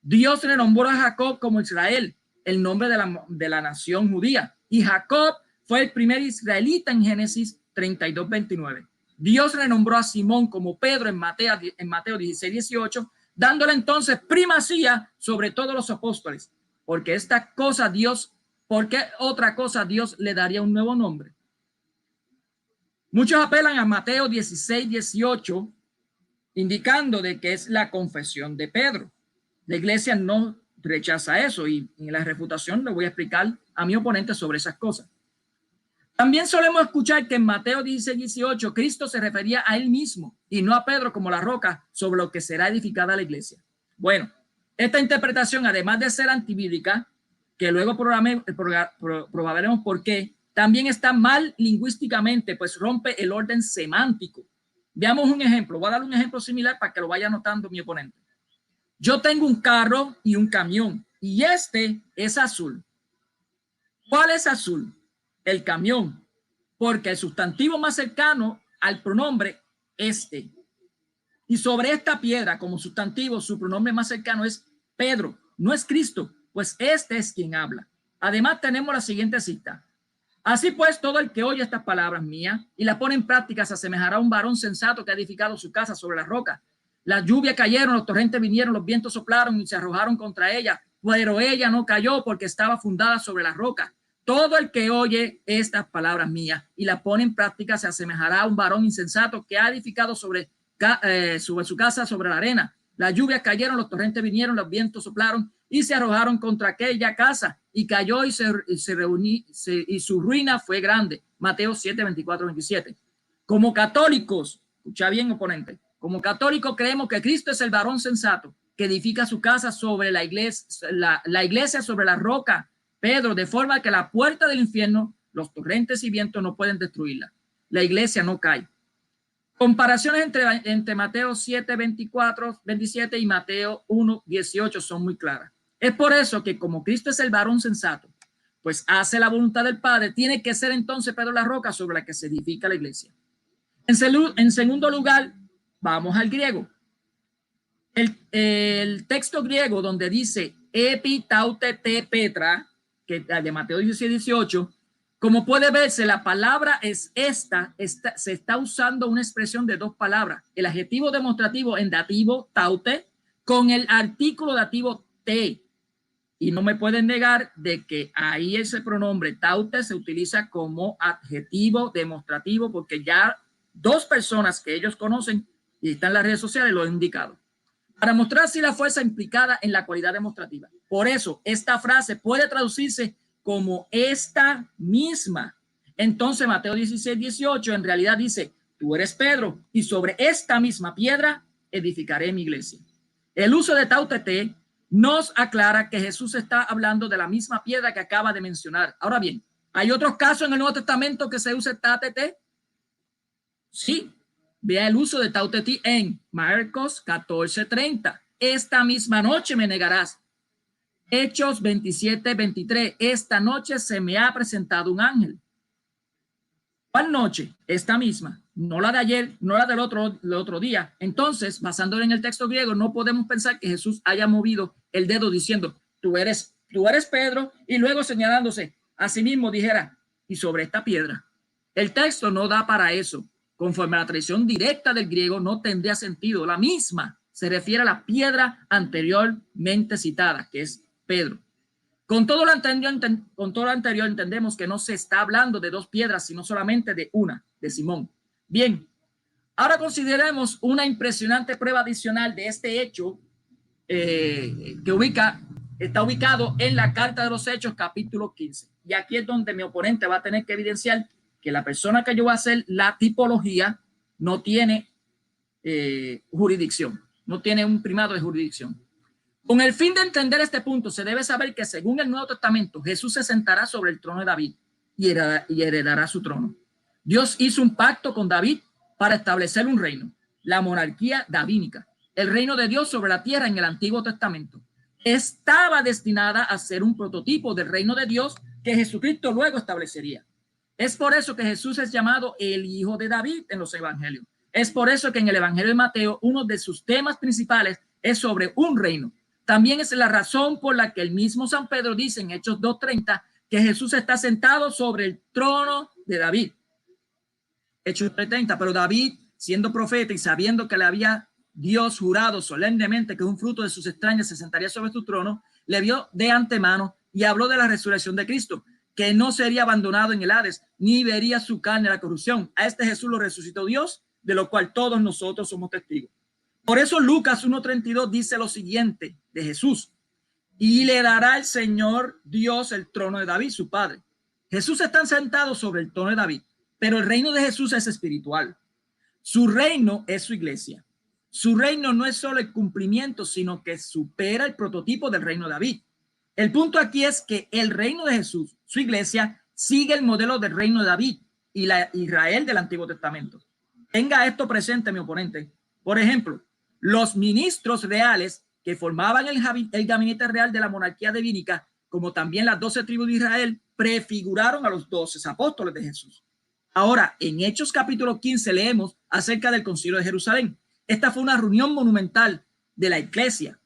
Dios renombró a Jacob como Israel, el nombre de la nación judía. Y Jacob fue el primer israelita en Génesis 32, 29. Dios renombró a Simón como Pedro en Mateo 16, 18, dándole entonces primacía sobre todos los apóstoles. Porque otra cosa Dios le daría un nuevo nombre. Muchos apelan a Mateo 16, 18, indicando de que es la confesión de Pedro. La iglesia no rechaza eso y en la refutación le voy a explicar a mi oponente sobre esas cosas. También solemos escuchar que en Mateo 16, 18 Cristo se refería a él mismo y no a Pedro como la roca sobre lo que será edificada la iglesia. Bueno, esta interpretación, además de ser antibíblica, que luego probaremos por qué, también está mal lingüísticamente, pues rompe el orden semántico. Veamos un ejemplo. Voy a dar un ejemplo similar para que lo vaya anotando mi oponente. Yo tengo un carro y un camión y este es azul. ¿Cuál es azul? El camión, porque el sustantivo más cercano al pronombre este. Y sobre esta piedra como sustantivo, su pronombre más cercano es Pedro, no es Cristo, pues este es quien habla. Además tenemos la siguiente cita. Así pues, todo el que oye estas palabras mías y las pone en práctica se asemejará a un varón sensato que ha edificado su casa sobre la roca. Las lluvias cayeron, los torrentes vinieron, los vientos soplaron y se arrojaron contra ella, pero ella no cayó porque estaba fundada sobre la roca. Todo el que oye estas palabras mías y las pone en práctica se asemejará a un varón insensato que ha edificado sobre su casa sobre la arena. Las lluvias cayeron, los torrentes vinieron, los vientos soplaron y se arrojaron contra aquella casa y cayó y su ruina fue grande. Mateo 7, 24, 27. Como católicos, escucha bien, oponente, como católicos creemos que Cristo es el varón sensato que edifica su casa sobre la iglesia, la iglesia sobre la roca, Pedro, de forma que la puerta del infierno, los torrentes y vientos no pueden destruirla. La iglesia no cae. Comparaciones entre Mateo 7, 24, 27 y Mateo 1, 18 son muy claras. Es por eso que como Cristo es el varón sensato, pues hace la voluntad del Padre, tiene que ser entonces Pedro la roca sobre la que se edifica la iglesia. En segundo lugar, vamos al griego. El texto griego donde dice epi taute te petra, que de Mateo 16, 18, como puede verse, la palabra es se está usando una expresión de dos palabras, el adjetivo demostrativo en dativo taute con el artículo dativo te. Y no me pueden negar de que ahí ese pronombre taute se utiliza como adjetivo demostrativo porque ya dos personas que ellos conocen y están en las redes sociales lo han indicado. Para mostrar si la fuerza implicada en la cualidad demostrativa. Por eso, esta frase puede traducirse como esta misma. Entonces, Mateo 16, 18 en realidad dice, tú eres Pedro y sobre esta misma piedra edificaré mi iglesia. El uso de tautete nos aclara que Jesús está hablando de la misma piedra que acaba de mencionar. Ahora bien, ¿hay otros casos en el Nuevo Testamento que se use tautete? Sí. Vea el uso de tautete en Marcos 14:30. Esta misma noche me negarás. Hechos 27:23. Esta noche se me ha presentado un ángel. ¿Cuál noche? Esta misma. No la de ayer, no la del otro día. Entonces, basándolo en el texto griego, no podemos pensar que Jesús haya movido el dedo diciendo, tú eres Pedro, y luego señalándose a sí mismo dijera, y sobre esta piedra. El texto no da para eso. Conforme a la tradición directa del griego, no tendría sentido. La misma se refiere a la piedra anteriormente citada, que es Pedro. Con todo lo anterior entendemos que no se está hablando de dos piedras, sino solamente de una, de Simón. Bien, ahora consideremos una impresionante prueba adicional de este hecho que está ubicado en la Carta de los Hechos, capítulo 15. Y aquí es donde mi oponente va a tener que evidenciar que la persona que yo voy a hacer la tipología no tiene jurisdicción, no tiene un primado de jurisdicción. Con el fin de entender este punto, se debe saber que según el Nuevo Testamento, Jesús se sentará sobre el trono de David y heredará su trono. Dios hizo un pacto con David para establecer un reino, la monarquía davídica. el reino de Dios sobre la tierra en el Antiguo Testamento. Estaba destinada a ser un prototipo del reino de Dios que Jesucristo luego establecería. Es por eso que Jesús es llamado el Hijo de David en los evangelios. Es por eso que en el Evangelio de Mateo uno de sus temas principales es sobre un reino. También es la razón por la que el mismo San Pedro dice en Hechos 2:30 que Jesús está sentado sobre el trono de David. Hechos 3:30, pero David, siendo profeta y sabiendo que le había Dios jurado solemnemente que un fruto de sus extrañas se sentaría sobre su trono, le vio de antemano y habló de la resurrección de Cristo, que no sería abandonado en el Hades, ni vería su carne la corrupción. A este Jesús lo resucitó Dios, de lo cual todos nosotros somos testigos. Por eso Lucas 1:32 dice lo siguiente de Jesús: y le dará el Señor Dios el trono de David, su padre. Jesús está sentado sobre el trono de David, pero el reino de Jesús es espiritual. Su reino es su iglesia. Su reino no es solo el cumplimiento, sino que supera el prototipo del reino de David. El punto aquí es que el reino de Jesús, su iglesia, sigue el modelo del reino de David y la Israel del Antiguo Testamento. Tenga esto presente, mi oponente. Por ejemplo, los ministros reales que formaban el gabinete real de la monarquía davídica, como también las 12 tribus de Israel, prefiguraron a los 12 apóstoles de Jesús. Ahora, en Hechos capítulo 15 leemos acerca del Concilio de Jerusalén. Esta fue una reunión monumental de la iglesia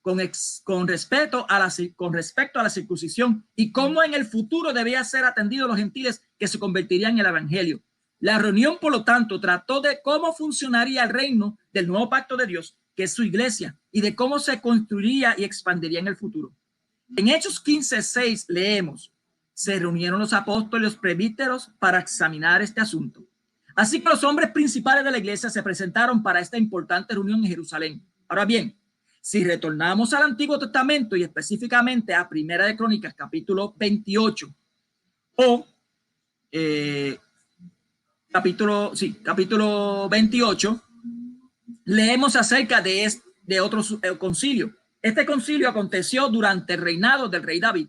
con respecto a la circuncisión y cómo en el futuro debía ser atendido a los gentiles que se convertirían en el evangelio. La reunión, por lo tanto, trató de cómo funcionaría el reino del nuevo pacto de Dios, que es su iglesia, y de cómo se construiría y expandiría en el futuro. En Hechos 15:6 leemos: se reunieron los apóstoles y los presbíteros para examinar este asunto. Así que los hombres principales de la iglesia se presentaron para esta importante reunión en Jerusalén. Ahora bien, si retornamos al Antiguo Testamento y específicamente a Primera de Crónicas, capítulo 28, capítulo 28, leemos acerca de otro concilio. Este concilio aconteció durante el reinado del rey David.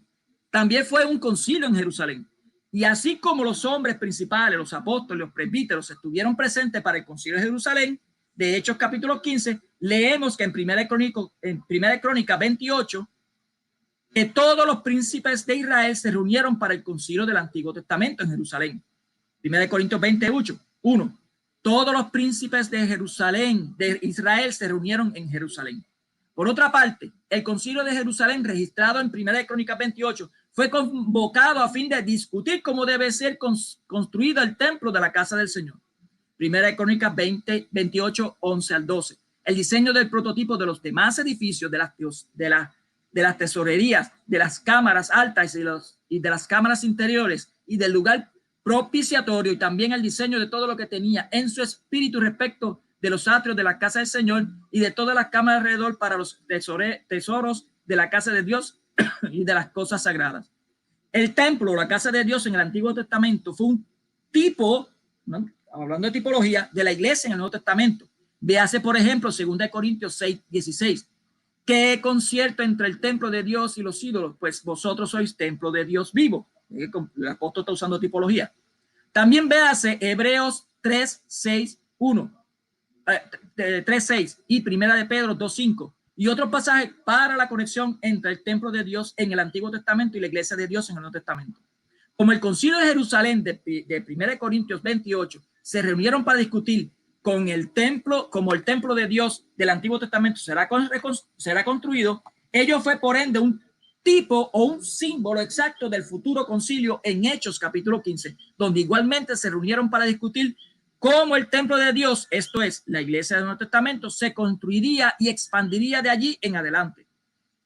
También fue un concilio en Jerusalén. Y así como los hombres principales, los apóstoles, los presbíteros estuvieron presentes para el concilio de Jerusalén, de Hechos capítulo 15, leemos que en Primera de Crónicas 28, que todos los príncipes de Israel se reunieron para el concilio del Antiguo Testamento en Jerusalén. Primera de Corintios 28:1. Todos los príncipes de Jerusalén, de Israel, se reunieron en Jerusalén. Por otra parte, el concilio de Jerusalén, registrado en Primera de Crónicas 28, fue convocado a fin de discutir cómo debe ser construido el templo de la casa del Señor. Primera de Crónicas 28:11-12. El diseño del prototipo de los demás edificios, de las tesorerías, de las cámaras altas y de las cámaras interiores y del lugar propiciatorio, y también el diseño de todo lo que tenía en su espíritu respecto de los atrios de la casa del Señor y de todas las cámaras alrededor para los tesoros de la casa de Dios y de las cosas sagradas. El templo, la casa de Dios en el Antiguo Testamento, fue un tipo, ¿no?, hablando de tipología, de la iglesia en el Nuevo Testamento. Véase, por ejemplo, 2 Corintios 6:16. ¿Qué concierto entre el templo de Dios y los ídolos? Pues vosotros sois templo de Dios vivo. El apóstol está usando tipología. También véase Hebreos 3:6 y Primera de Pedro 2:5 y otro pasaje para la conexión entre el templo de Dios en el Antiguo Testamento y la iglesia de Dios en el Nuevo Testamento. Como el concilio de Jerusalén de 1 Corintios 28 se reunieron para discutir con el templo, como el templo de Dios del Antiguo Testamento será construido, ello fue por ende un tipo o un símbolo exacto del futuro concilio en Hechos capítulo 15, donde igualmente se reunieron para discutir cómo el templo de Dios, esto es, la iglesia del Nuevo Testamento, se construiría y expandiría de allí en adelante.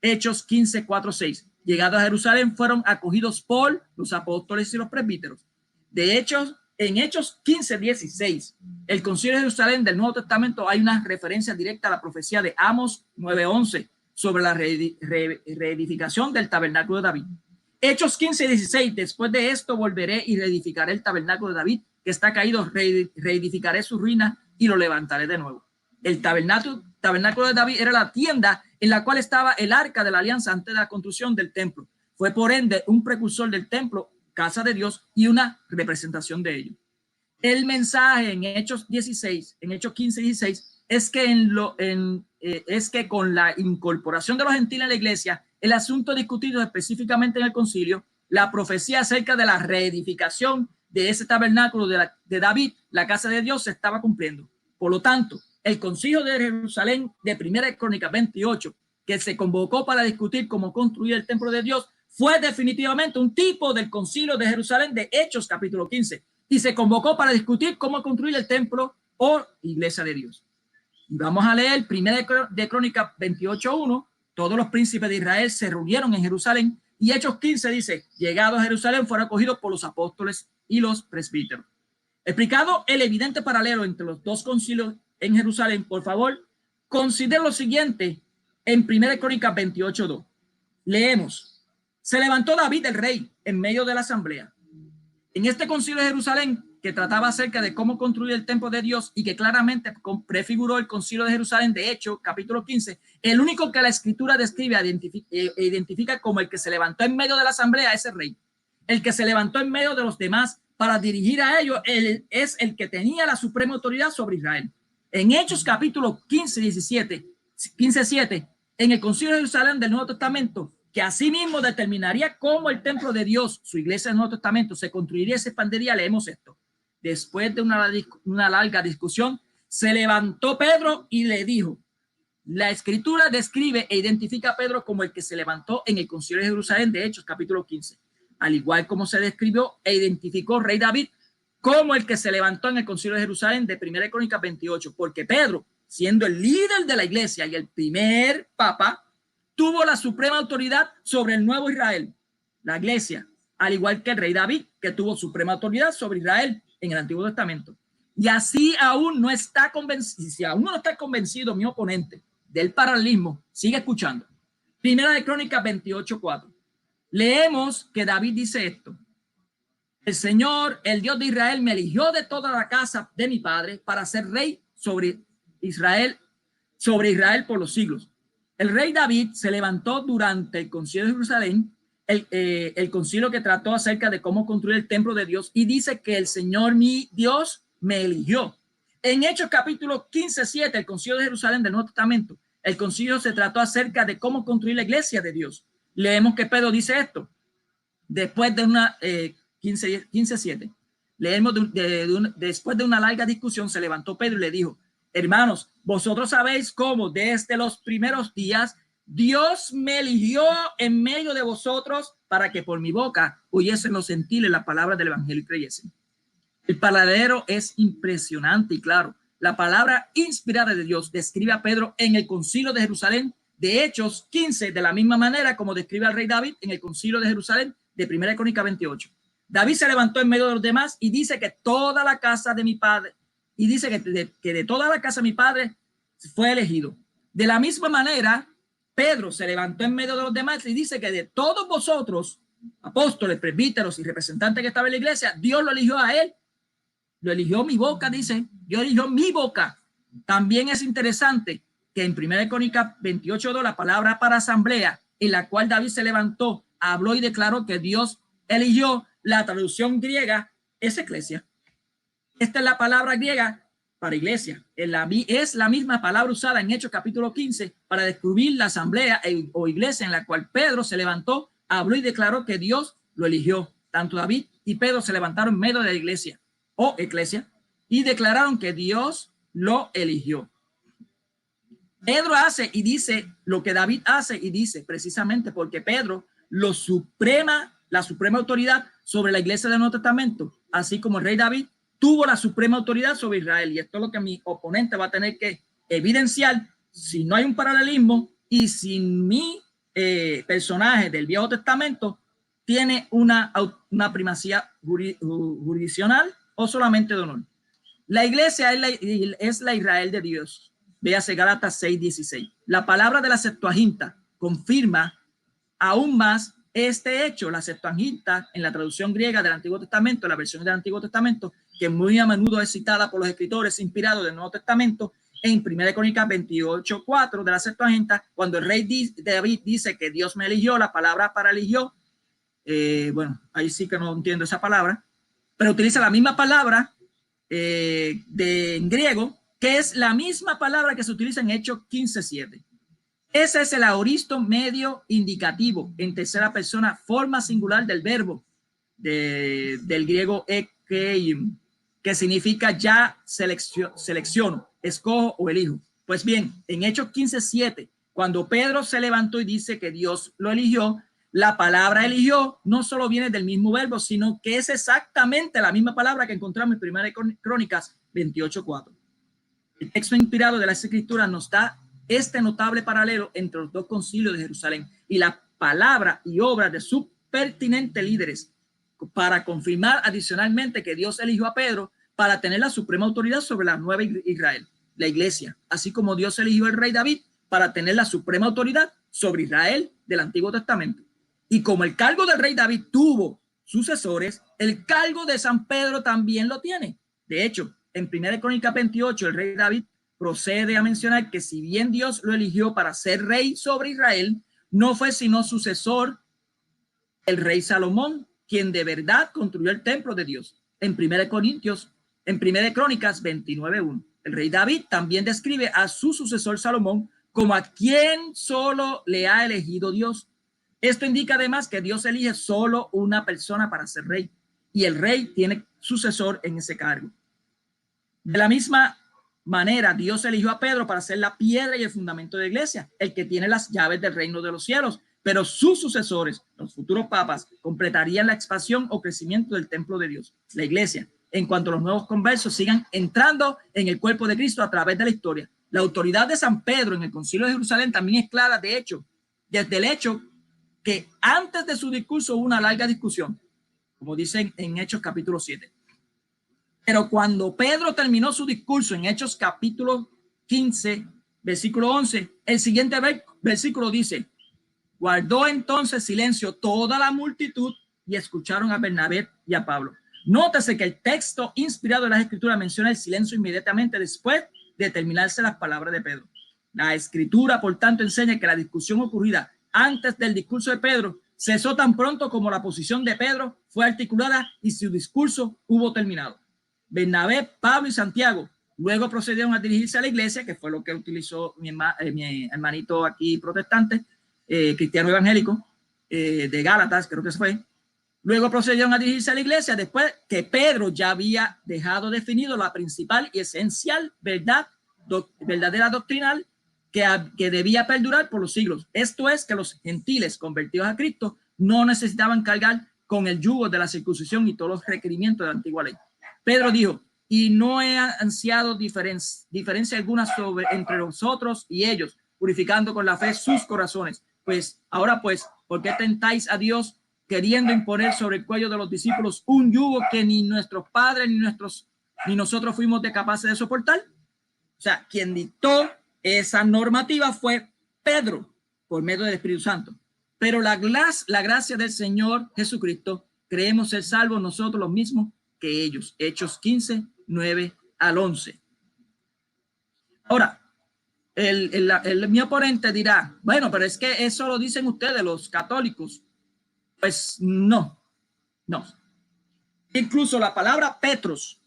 Hechos 15:4-6. Llegados a Jerusalén, fueron acogidos por los apóstoles y los presbíteros. De hecho, en Hechos 15:16, el concilio de Jerusalén del Nuevo Testamento, hay una referencia directa a la profecía de Amos 9:11 sobre la reedificación del tabernáculo de David. Hechos 15:16, después de esto volveré y reedificaré el tabernáculo de David, que está caído, reedificaré su ruina y lo levantaré de nuevo. El tabernáculo de David era la tienda en la cual estaba el arca de la alianza antes de la construcción del templo. Fue por ende un precursor del templo, casa de Dios, y una representación de ello. El mensaje en Hechos 15:16 es que con la incorporación de los gentiles en la iglesia, el asunto discutido específicamente en el concilio, la profecía acerca de la reedificación de ese tabernáculo de David, la casa de Dios, se estaba cumpliendo. Por lo tanto, el concilio de Jerusalén de 1 Crónicas 28, que se convocó para discutir cómo construir el templo de Dios, fue definitivamente un tipo del concilio de Jerusalén de Hechos capítulo 15, y se convocó para discutir cómo construir el templo o iglesia de Dios. Y vamos a leer 1 de Crónicas 28:1. Todos los príncipes de Israel se reunieron en Jerusalén, y Hechos 15 dice: llegado a Jerusalén fueron acogidos por los apóstoles y los presbíteros. Explicado el evidente paralelo entre los dos concilios en Jerusalén, por favor, considera lo siguiente en 1 Crónicas 28:2. Leemos: se levantó David el rey en medio de la asamblea. En este concilio de Jerusalén, que trataba acerca de cómo construir el templo de Dios y que claramente prefiguró el concilio de Jerusalén de Hechos, capítulo 15, el único que la escritura describe e identifica como el que se levantó en medio de la asamblea es el rey. El que se levantó en medio de los demás para dirigir a ellos es el que tenía la suprema autoridad sobre Israel. En Hechos, capítulo 15:7, en el concilio de Jerusalén del Nuevo Testamento, que asimismo determinaría cómo el templo de Dios, su iglesia del Nuevo Testamento, se construiría y se expandiría, leemos esto: después de una larga discusión, se levantó Pedro y le dijo. La escritura describe e identifica a Pedro como el que se levantó en el concilio de Jerusalén de Hechos, capítulo 15, al igual como se describió e identificó rey David como el que se levantó en el concilio de Jerusalén de 1 Crónicas 28, porque Pedro, siendo el líder de la iglesia y el primer papa, tuvo la suprema autoridad sobre el nuevo Israel, la iglesia, al igual que el rey David, que tuvo suprema autoridad sobre Israel en el Antiguo Testamento. Y así aún no está convencido, si aún no está convencido mi oponente del paralelismo, sigue escuchando. 1 Crónicas 28:4. Leemos que David dice esto: el Señor, el Dios de Israel, me eligió de toda la casa de mi padre para ser rey sobre Israel por los siglos. El rey David se levantó durante el concilio de Jerusalén, el concilio que trató acerca de cómo construir el templo de Dios, y dice que el Señor mi Dios me eligió. En Hechos capítulo 15:7, el concilio de Jerusalén del Nuevo Testamento, el concilio se trató acerca de cómo construir la iglesia de Dios. Leemos que Pedro dice esto, después de una 15:7. Leemos después de una larga discusión, se levantó Pedro y le dijo: hermanos, vosotros sabéis cómo desde los primeros días Dios me eligió en medio de vosotros para que por mi boca oyesen los gentiles la palabra del evangelio y creyesen. El paralelo es impresionante y claro. La palabra inspirada de Dios describe a Pedro en el concilio de Jerusalén de Hechos 15 de la misma manera como describe al rey David en el concilio de Jerusalén de 1 Crónicas 28. David se levantó en medio de los demás y dice que toda la casa de mi padre, y dice que de toda la casa de mi padre fue elegido. De la misma manera, Pedro se levantó en medio de los demás y dice que de todos vosotros, apóstoles, presbíteros y representantes que estaban en la iglesia, Dios lo eligió a él. Lo eligió mi boca, dice. Dios eligió mi boca. También es interesante que en 1 Crónicas 28:2, la palabra para asamblea, en la cual David se levantó, habló y declaró que Dios eligió, la traducción griega es eclesia. Esta es la palabra griega para iglesia. Es la misma palabra usada en Hechos capítulo 15 para describir la asamblea o iglesia en la cual Pedro se levantó, habló y declaró que Dios lo eligió. Tanto David y Pedro se levantaron en medio de la iglesia o eclesia y declararon que Dios lo eligió. Pedro hace y dice lo que David hace y dice precisamente porque Pedro la suprema autoridad sobre la iglesia del Nuevo Testamento, así como el rey David tuvo la suprema autoridad sobre Israel. Y esto es lo que mi oponente va a tener que evidenciar si no hay un paralelismo y si mi personaje del Viejo Testamento tiene una primacía jurisdiccional o solamente de honor. La iglesia es la Israel de Dios. Véase Gálatas 6:16. La palabra de la Septuaginta confirma aún más este hecho. La Septuaginta, en la traducción griega del Antiguo Testamento, la versión del Antiguo Testamento, que muy a menudo es citada por los escritores inspirados del Nuevo Testamento, en 1 Crónicas 28:4 de la Septuaginta, cuando el rey David dice que Dios me eligió, la palabra para eligió, ahí sí que no entiendo esa palabra, pero utiliza la misma palabra en griego que es la misma palabra que se utiliza en Hechos 15:7. Ese es el aoristo medio indicativo en tercera persona, forma singular del verbo del griego ekeim, que significa ya selecciono, escojo o elijo. Pues bien, en Hechos 15:7, cuando Pedro se levantó y dice que Dios lo eligió, la palabra eligió no solo viene del mismo verbo, sino que es exactamente la misma palabra que encontramos en 1 Crónicas 28:4. El texto inspirado de las Escrituras nos da este notable paralelo entre los dos concilios de Jerusalén y la palabra y obra de sus pertinentes líderes para confirmar adicionalmente que Dios eligió a Pedro para tener la suprema autoridad sobre la nueva Israel, la iglesia, así como Dios eligió al rey David para tener la suprema autoridad sobre Israel del Antiguo Testamento. Y como el cargo del rey David tuvo sucesores, el cargo de San Pedro también lo tiene. De hecho, en 1 Crónicas 28, el rey David procede a mencionar que si bien Dios lo eligió para ser rey sobre Israel, no fue sino sucesor el rey Salomón, quien de verdad construyó el templo de Dios. En 1 Crónicas 29:1, el rey David también describe a su sucesor Salomón como a quien solo le ha elegido Dios. Esto indica además que Dios elige solo una persona para ser rey y el rey tiene sucesor en ese cargo. De la misma manera, Dios eligió a Pedro para ser la piedra y el fundamento de la iglesia, el que tiene las llaves del reino de los cielos, pero sus sucesores, los futuros papas, completarían la expansión o crecimiento del templo de Dios, la iglesia, en cuanto los nuevos conversos sigan entrando en el cuerpo de Cristo a través de la historia. La autoridad de San Pedro en el Concilio de Jerusalén también es clara, de hecho, desde el hecho que antes de su discurso hubo una larga discusión, como dicen en Hechos capítulo 7. Pero cuando Pedro terminó su discurso en Hechos capítulo 15, versículo 11, el siguiente versículo dice: guardó entonces silencio toda la multitud y escucharon a Bernabé y a Pablo. Nótese que el texto inspirado de las Escrituras menciona el silencio inmediatamente después de terminarse las palabras de Pedro. La Escritura, por tanto, enseña que la discusión ocurrida antes del discurso de Pedro cesó tan pronto como la posición de Pedro fue articulada y su discurso hubo terminado. Bernabé, Pablo y Santiago luego procedieron a dirigirse a la iglesia, que fue lo que utilizó mi hermanito aquí protestante, cristiano evangélico, de Gálatas, creo que se fue. Luego procedieron a dirigirse a la iglesia después que Pedro ya había dejado definido la principal y esencial verdadera doctrinal que debía perdurar por los siglos. Esto es que los gentiles convertidos a Cristo no necesitaban cargar con el yugo de la circuncisión y todos los requerimientos de la antigua ley. Pedro dijo: y no he ansiado diferencia alguna entre nosotros y ellos, purificando con la fe sus corazones. Pues ahora pues, ¿por qué tentáis a Dios queriendo imponer sobre el cuello de los discípulos un yugo que ni nuestros padres ni nosotros fuimos capaces de soportar? O sea, quien dictó esa normativa fue Pedro por medio del Espíritu Santo. Pero la gracia del Señor Jesucristo, creemos ser salvos nosotros los mismos que ellos. Hechos 15, 9 al 11. Ahora, mi oponente dirá: bueno, pero es que eso lo dicen ustedes los católicos. Pues no. Incluso la palabra Petros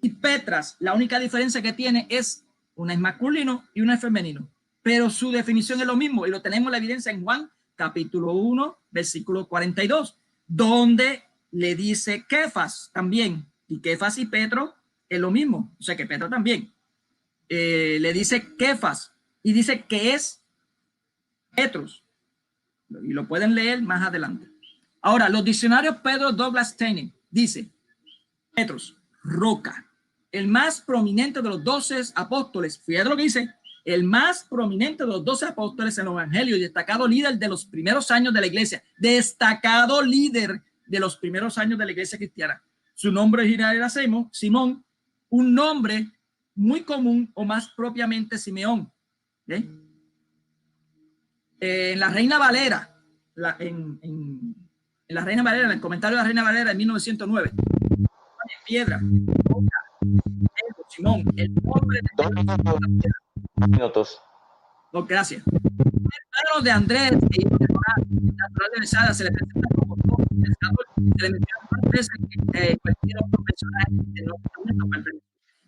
y Petras, la única diferencia que tiene es una es masculino y una es femenino, pero su definición es lo mismo y lo tenemos la evidencia en Juan capítulo 1 versículo 42, donde le dice Kefas también, y Kefas y Petro es lo mismo, o sea que Petro también le dice Kefas y dice que es Petros, y lo pueden leer más adelante. Ahora, los diccionarios Pedro Douglas Tannen dice: Petros, roca, el más prominente de los 12 apóstoles. Fíjate lo que dice: el más prominente de los 12 apóstoles en el evangelio y destacado líder de los primeros años de la iglesia, destacado líder de los primeros años de la iglesia cristiana. Su nombre original era Simón, un nombre muy común, o más propiamente Simeón. En la Reina Valera, en la Reina Valera, en el comentario de la Reina Valera de 1909, piedra, Simón, el nombre de minutos. Oh, gracias. El hermano de Andrés, que natural de Besada, se le presenta como se le menciona 2 veces que cualquier otro personaje de Nuevo Testamento.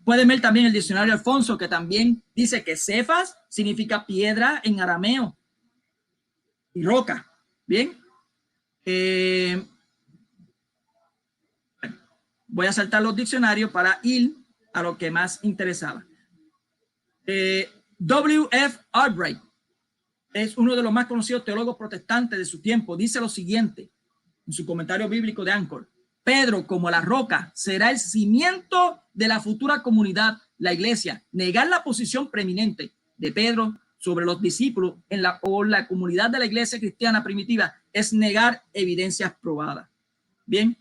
Pueden ver también el diccionario Alfonso, que también dice que Cefas significa piedra en arameo y roca. Bien. Voy a saltar los diccionarios para ir a lo que más interesaba. W.F. Albright es uno de los más conocidos teólogos protestantes de su tiempo. Dice lo siguiente en su comentario bíblico de Anchor: Pedro, como la roca, será el cimiento de la futura comunidad, la iglesia. Negar la posición preeminente de Pedro sobre los discípulos en la comunidad de la iglesia cristiana primitiva es negar evidencias probadas. Bien,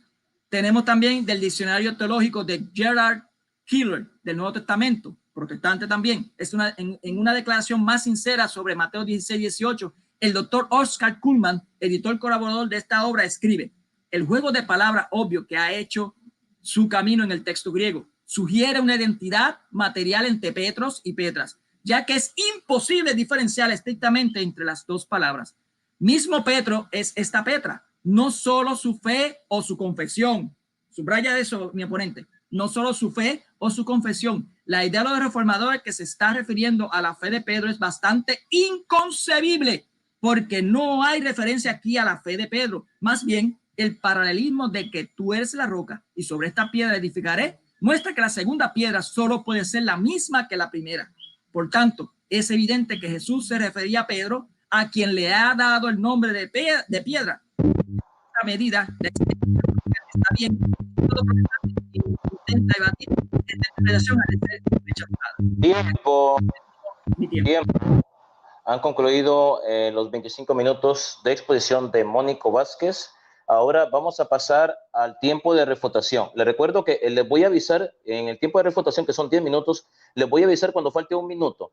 tenemos también del diccionario teológico de Gerard Keeler del Nuevo Testamento, protestante también. En una declaración más sincera sobre Mateo 16-18, el doctor Oscar Kuhlman, editor colaborador de esta obra, escribe: el juego de palabras obvio que ha hecho su camino en el texto griego sugiere una identidad material entre Petros y Petras, ya que es imposible diferenciar estrictamente entre las dos palabras. Mismo Petro es esta Petra, no solo su fe o su confesión. Subraya eso, mi oponente. No solo su fe o su confesión. La idea de los reformadores que se está refiriendo a la fe de Pedro es bastante inconcebible, porque no hay referencia aquí a la fe de Pedro. Más bien, el paralelismo de que tú eres la roca y sobre esta piedra edificaré muestra que la segunda piedra solo puede ser la misma que la primera. Por tanto, es evidente que Jesús se refería a Pedro, a quien le ha dado el nombre de piedra. Esta medida de está bien. Todo intenta evadir en relación a Tiempo. Han concluido los 25 minutos de exposición de Mónico Vázquez. Ahora vamos a pasar al tiempo de refutación. Les recuerdo que les voy a avisar en el tiempo de refutación, que son 10 minutos, les voy a avisar cuando falte un minuto.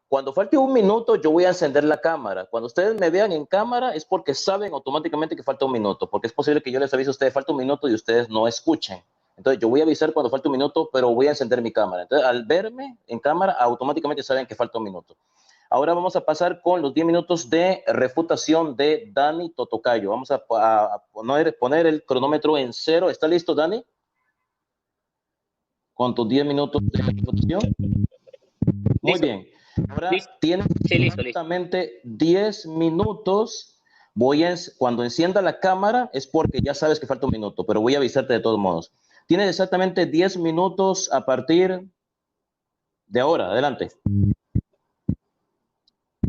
Cuando falte un minuto, yo voy a encender la cámara. Cuando ustedes me vean en cámara, es porque saben automáticamente que falta un minuto, porque es posible que yo les avise a ustedes falta un minuto y ustedes no escuchen. Entonces, yo voy a avisar cuando falte un minuto, pero voy a encender mi cámara. Entonces, al verme en cámara, automáticamente saben que falta un minuto. Ahora vamos a pasar con los 10 minutos de refutación de Dani Totocayo. Vamos a poner el cronómetro en 0. ¿Está listo, Dani? Con tus 10 minutos de refutación. Muy bien. Ahora tienes exactamente 10 minutos. Cuando encienda la cámara es porque ya sabes que falta un minuto, pero voy a avisarte de todos modos. Tienes exactamente 10 minutos a partir de ahora. Adelante.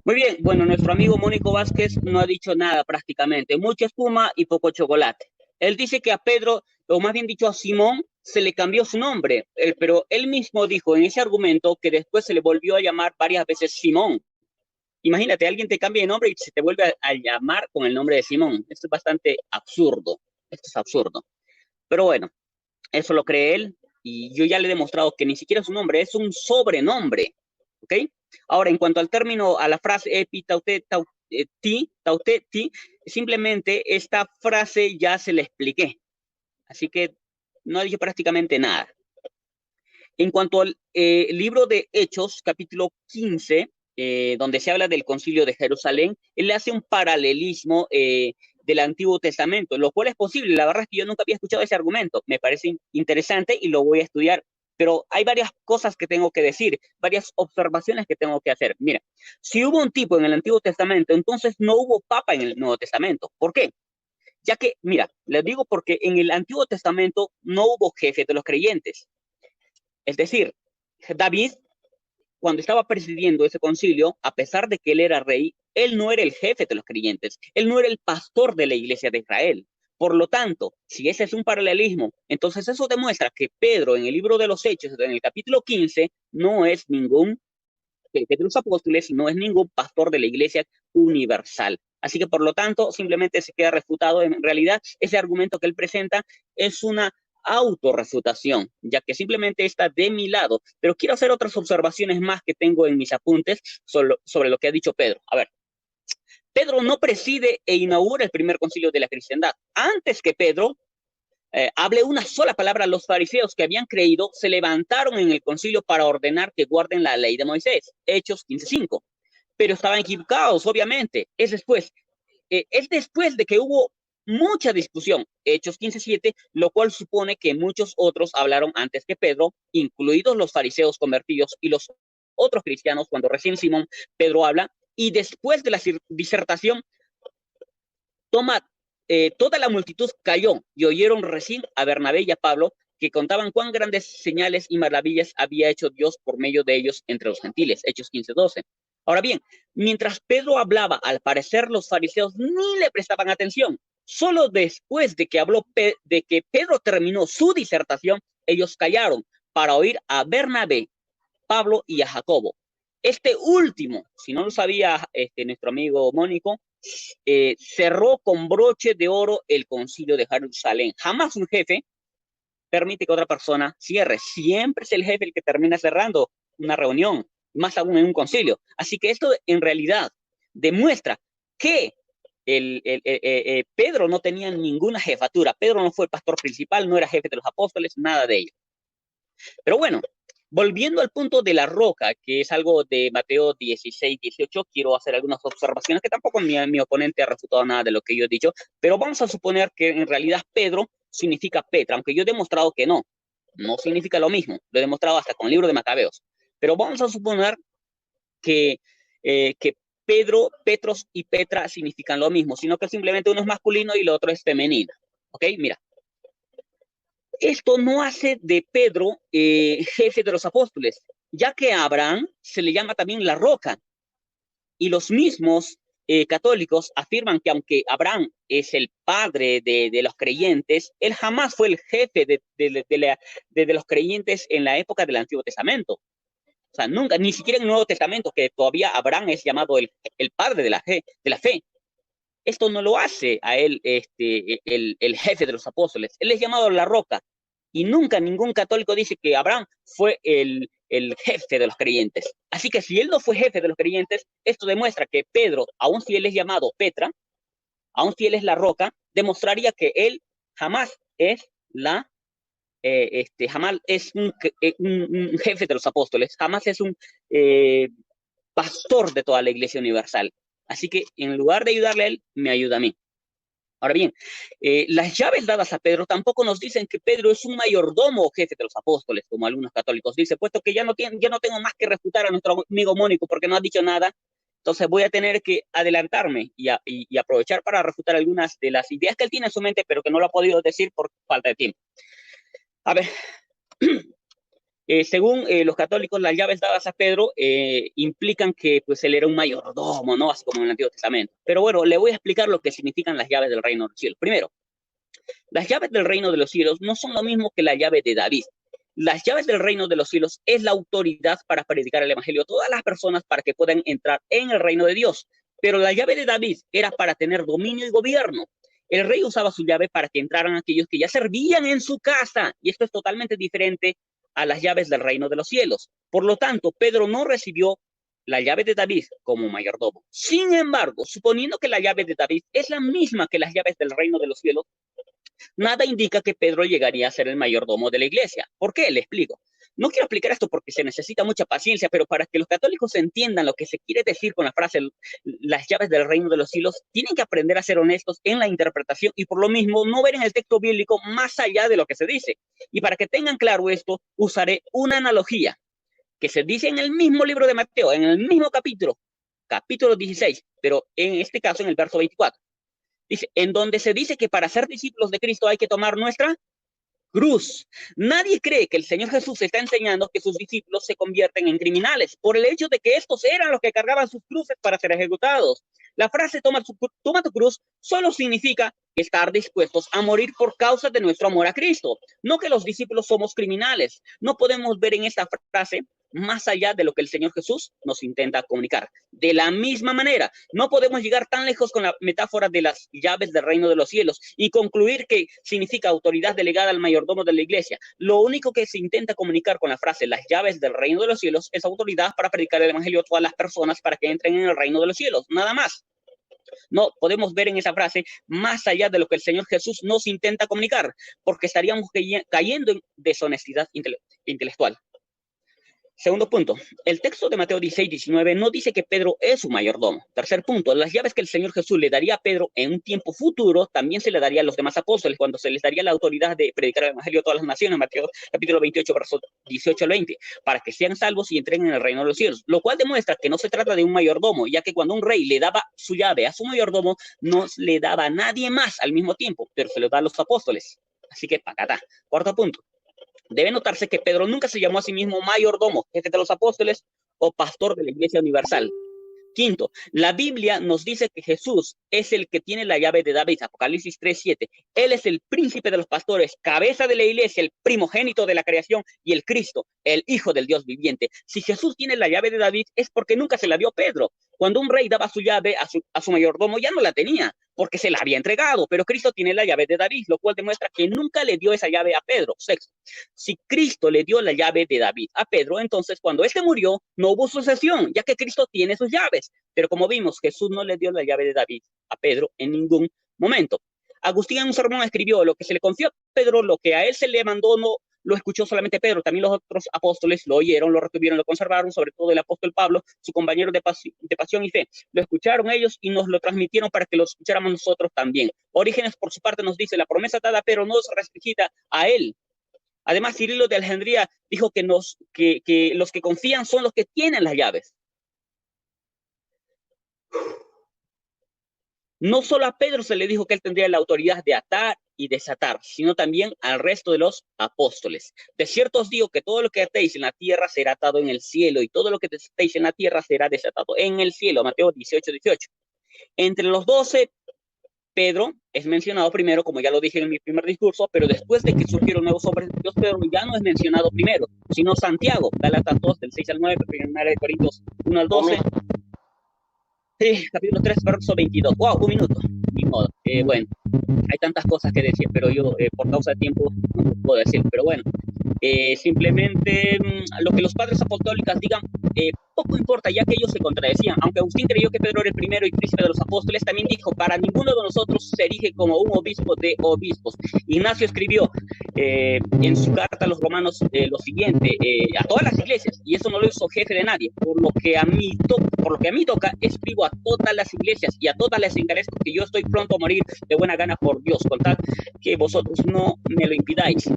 Muy bien, bueno, nuestro amigo Mónico Vázquez no ha dicho nada prácticamente, mucha espuma y poco chocolate. Él dice que a Pedro, o más bien dicho a Simón, se le cambió su nombre, pero él mismo dijo en ese argumento que después se le volvió a llamar varias veces Simón. Imagínate, alguien te cambia de nombre y se te vuelve a llamar con el nombre de Simón. Esto es bastante absurdo, esto es absurdo. Pero bueno, eso lo cree él y yo ya le he demostrado que ni siquiera es un nombre, es un sobrenombre, ¿ok? Ahora, en cuanto al término, a la frase epi, taute, ti, simplemente esta frase ya se la expliqué. Así que no ha dicho prácticamente nada. En cuanto al libro de Hechos, capítulo 15, donde se habla del concilio de Jerusalén, él le hace un paralelismo del Antiguo Testamento, lo cual es posible. La verdad es que yo nunca había escuchado ese argumento. Me parece interesante y lo voy a estudiar. Pero hay varias cosas que tengo que decir, varias observaciones que tengo que hacer. Mira, si hubo un tipo en el Antiguo Testamento, entonces no hubo papa en el Nuevo Testamento. ¿Por qué? Ya que, mira, les digo porque en el Antiguo Testamento no hubo jefe de los creyentes. Es decir, David, cuando estaba presidiendo ese concilio, a pesar de que él era rey, él no era el jefe de los creyentes, él no era el pastor de la iglesia de Israel. Por lo tanto, si ese es un paralelismo, entonces eso demuestra que Pedro en el libro de los Hechos, en el capítulo 15, no es ningún jefe de los apóstoles, no es ningún pastor de la iglesia universal. Así que por lo tanto, simplemente se queda refutado. En realidad, ese argumento que él presenta es una autorrefutación, ya que simplemente está de mi lado. Pero quiero hacer otras observaciones más que tengo en mis apuntes sobre lo que ha dicho Pedro. A ver, Pedro no preside e inaugura el primer concilio de la cristiandad. Antes que Pedro hable una sola palabra, los fariseos que habían creído se levantaron en el concilio para ordenar que guarden la ley de Moisés, Hechos 15:5. Pero estaban equivocados, obviamente. Es después de que hubo mucha discusión, Hechos 15:7, lo cual supone que muchos otros hablaron antes que Pedro, incluidos los fariseos convertidos y los otros cristianos. Cuando recién Simón Pedro habla, y después de la disertación, toda la multitud cayó y oyeron recién a Bernabé y a Pablo, que contaban cuán grandes señales y maravillas había hecho Dios por medio de ellos entre los gentiles. Hechos 15:12. Ahora bien, mientras Pedro hablaba, al parecer los fariseos ni le prestaban atención. Solo después de que Pedro terminó su disertación, ellos callaron para oír a Bernabé, Pablo y a Jacobo. Este último, si no lo sabía nuestro amigo Mónico, cerró con broche de oro el concilio de Jerusalén. Jamás un jefe permite que otra persona cierre. Siempre es el jefe el que termina cerrando una reunión, más aún en un concilio. Así que esto en realidad demuestra que Pedro no tenía ninguna jefatura. Pedro no fue el pastor principal, no era jefe de los apóstoles, nada de ello. Pero bueno, volviendo al punto de la roca, que es algo de Mateo 16-18, quiero hacer algunas observaciones que tampoco mi oponente ha refutado nada de lo que yo he dicho, pero vamos a suponer que en realidad Pedro significa Petra, aunque yo he demostrado que no significa lo mismo, lo he demostrado hasta con el libro de Macabeos, pero vamos a suponer que Pedro, Petros y Petra significan lo mismo, sino que simplemente uno es masculino y el otro es femenino. ¿Ok? Mira. Esto no hace de Pedro jefe de los apóstoles, ya que a Abraham se le llama también la roca. Y los mismos católicos afirman que aunque Abraham es el padre de los creyentes, él jamás fue el jefe de los creyentes en la época del Antiguo Testamento. O sea, nunca, ni siquiera en el Nuevo Testamento, que todavía Abraham es llamado el padre de la fe. Esto no lo hace a él el jefe de los apóstoles. Él es llamado la roca. Y nunca ningún católico dice que Abraham fue el jefe de los creyentes. Así que si él no fue jefe de los creyentes, esto demuestra que Pedro, aun si él es llamado Petra, aun si él es la roca, demostraría que él jamás es jamás es un jefe de los apóstoles, jamás es un pastor de toda la iglesia universal. Así que en lugar de ayudarle a él, me ayuda a mí. Ahora bien, las llaves dadas a Pedro tampoco nos dicen que Pedro es un mayordomo o jefe de los apóstoles, como algunos católicos dicen, puesto que ya no tengo más que refutar a nuestro amigo Mónico porque no ha dicho nada. Entonces voy a tener que adelantarme y aprovechar para refutar algunas de las ideas que él tiene en su mente, pero que no lo ha podido decir por falta de tiempo. A ver, según los católicos, las llaves dadas a Pedro implican que pues, él era un mayordomo, ¿no? Así como en el Antiguo Testamento. Pero bueno, le voy a explicar lo que significan las llaves del reino de los cielos. Primero, las llaves del reino de los cielos no son lo mismo que la llave de David. Las llaves del reino de los cielos es la autoridad para predicar el evangelio a todas las personas para que puedan entrar en el reino de Dios. Pero la llave de David era para tener dominio y gobierno. El rey usaba su llave para que entraran aquellos que ya servían en su casa. Y esto es totalmente diferente a las llaves del reino de los cielos. Por lo tanto, Pedro no recibió la llave de David como mayordomo. Sin embargo, suponiendo que la llave de David es la misma que las llaves del reino de los cielos, nada indica que Pedro llegaría a ser el mayordomo de la iglesia. ¿Por qué? Le explico. No quiero explicar esto porque se necesita mucha paciencia, pero para que los católicos entiendan lo que se quiere decir con la frase las llaves del reino de los cielos, tienen que aprender a ser honestos en la interpretación y por lo mismo no ver en el texto bíblico más allá de lo que se dice. Y para que tengan claro esto, usaré una analogía que se dice en el mismo libro de Mateo, en el mismo capítulo 16, pero en este caso en el verso 24. Dice, en donde se dice que para ser discípulos de Cristo hay que tomar nuestra cruz. Nadie cree que el Señor Jesús está enseñando que sus discípulos se convierten en criminales por el hecho de que estos eran los que cargaban sus cruces para ser ejecutados. La frase toma tu cruz solo significa estar dispuestos a morir por causa de nuestro amor a Cristo, no que los discípulos somos criminales. No podemos ver en esta frase más allá de lo que el Señor Jesús nos intenta comunicar. De la misma manera, no podemos llegar tan lejos con la metáfora de las llaves del reino de los cielos y concluir que significa autoridad delegada al mayordomo de la iglesia. Lo único que se intenta comunicar con la frase las llaves del reino de los cielos es autoridad para predicar el evangelio a todas las personas para que entren en el reino de los cielos, nada más. No podemos ver en esa frase más allá de lo que el Señor Jesús nos intenta comunicar, porque estaríamos cayendo en deshonestidad intelectual. Segundo punto, el texto de Mateo 16:19 no dice que Pedro es su mayordomo. Tercer punto, las llaves que el Señor Jesús le daría a Pedro en un tiempo futuro, también se le daría a los demás apóstoles cuando se les daría la autoridad de predicar el evangelio a todas las naciones, Mateo capítulo 28, versos 18 al 20, para que sean salvos y entreguen en el reino de los cielos. Lo cual demuestra que no se trata de un mayordomo, ya que cuando un rey le daba su llave a su mayordomo, no le daba a nadie más al mismo tiempo, pero se lo da a los apóstoles. Así que, pacatá. Cuarto punto. Debe notarse que Pedro nunca se llamó a sí mismo mayordomo, jefe de los apóstoles o pastor de la iglesia universal. Quinto, la Biblia nos dice que Jesús es el que tiene la llave de David, Apocalipsis 3:7. Él es el príncipe de los pastores, cabeza de la iglesia, el primogénito de la creación y el Cristo, el Hijo del Dios viviente. Si Jesús tiene la llave de David es porque nunca se la dio a Pedro. Cuando un rey daba su llave a su mayordomo ya no la tenía, porque se la había entregado, pero Cristo tiene la llave de David, lo cual demuestra que nunca le dio esa llave a Pedro. Sexto, si Cristo le dio la llave de David a Pedro, entonces cuando éste murió no hubo sucesión, ya que Cristo tiene sus llaves. Pero como vimos, Jesús no le dio la llave de David a Pedro en ningún momento. Agustín en un sermón escribió: lo que se le confió a Pedro, lo que a él se le mandó, no lo escuchó solamente Pedro, también los otros apóstoles lo oyeron, lo retuvieron, lo conservaron, sobre todo el apóstol Pablo, su compañero de pasión y fe. Lo escucharon ellos y nos lo transmitieron para que lo escucháramos nosotros también. Orígenes, por su parte, nos dice: la promesa dada a Pedro no es restringida a él. Además, Cirilo de Alejandría dijo que los que confían son los que tienen las llaves. No solo a Pedro se le dijo que él tendría la autoridad de atar y desatar, sino también al resto de los apóstoles. De cierto os digo que todo lo que atéis en la tierra será atado en el cielo, y todo lo que desatéis en la tierra será desatado en el cielo. Mateo 18:18. Entre los 12, Pedro es mencionado primero, como ya lo dije en mi primer discurso, pero después de que surgieron nuevos hombres de Dios, Pedro ya no es mencionado primero, sino Santiago, Gálatas 2, del 6 al 9, 1 de Corintios 1 al 12. Sí, capítulo 3, verso 22. ¡Wow! Un minuto. Ni modo. Bueno, hay tantas cosas que decir, pero yo, por causa de tiempo, no puedo decir. Pero bueno, simplemente lo que los padres apostólicos digan, poco importa, ya que ellos se contradecían. Aunque Agustín creyó que Pedro era el primero y príncipe de los apóstoles, también dijo: para ninguno de nosotros se erige como un obispo de obispos. Ignacio escribió en su carta a los romanos lo siguiente: a todas las iglesias, y eso no lo hizo jefe de nadie, por lo que a mí toca, escribo a todas las iglesias y a todas les encarezco que yo estoy pronto a morir de buena gana por Dios, con tal que vosotros no me lo impidáis.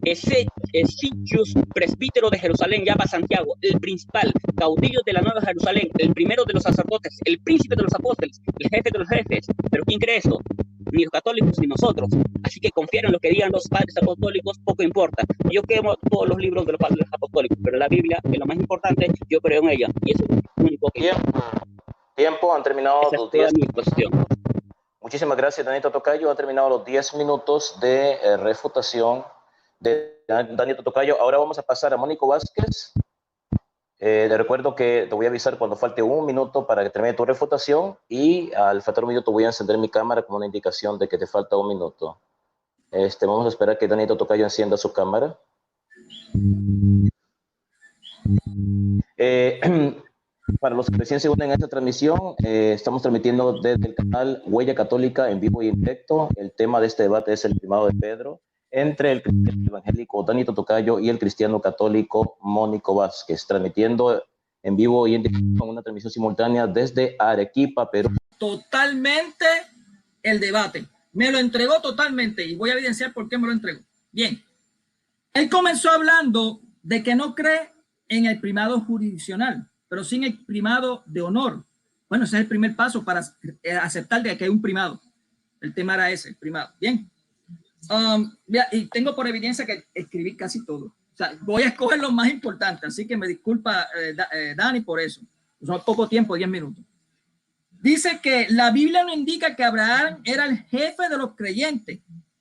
Escichus, presbítero de Jerusalén, llama a Santiago, el principal, caudillo de la Nueva Jerusalén, el primero de los sacerdotes, el príncipe de los apóstoles, el jefe de los jefes. ¿Pero quién cree esto? Ni los católicos ni nosotros. Así que confiar en lo que digan los padres apostólicos poco importa. Yo quemo todos los libros de los padres apostólicos, pero la Biblia, que es lo más importante, yo creo en ella, y eso es lo único que... Tiempo, han terminado los 10 minutos. Muchísimas gracias, Danito Tocayo. Ha terminado los 10 minutos de refutación de Danito Tocayo. Ahora vamos a pasar a Mónico Vázquez. Te recuerdo que te voy a avisar cuando falte un minuto para que termine tu refutación, y al faltar un minuto voy a encender mi cámara como una indicación de que te falta un minuto. Vamos a esperar que Danito Tocayo encienda su cámara. Para los que recién se unen a esta transmisión, estamos transmitiendo desde el canal Huella Católica en vivo y en directo. El tema de este debate es el primado de Pedro entre el cristiano evangélico Danito Tocayo y el cristiano católico Mónico Vázquez, transmitiendo en vivo y en directo una transmisión simultánea desde Arequipa, Perú. Totalmente el debate. Me lo entregó totalmente y voy a evidenciar por qué me lo entregó. Bien. Él comenzó hablando de que no cree en el primado jurisdiccional, pero sí en el primado de honor. Bueno, ese es el primer paso para aceptar de que hay un primado. El tema era ese, el primado. Bien. Y tengo por evidencia que escribí casi todo. O sea, voy a escoger lo más importante, así que me disculpa Dani por eso. Son poco tiempo, 10 minutos. Dice que la Biblia no indica que Abraham era el jefe de los creyentes.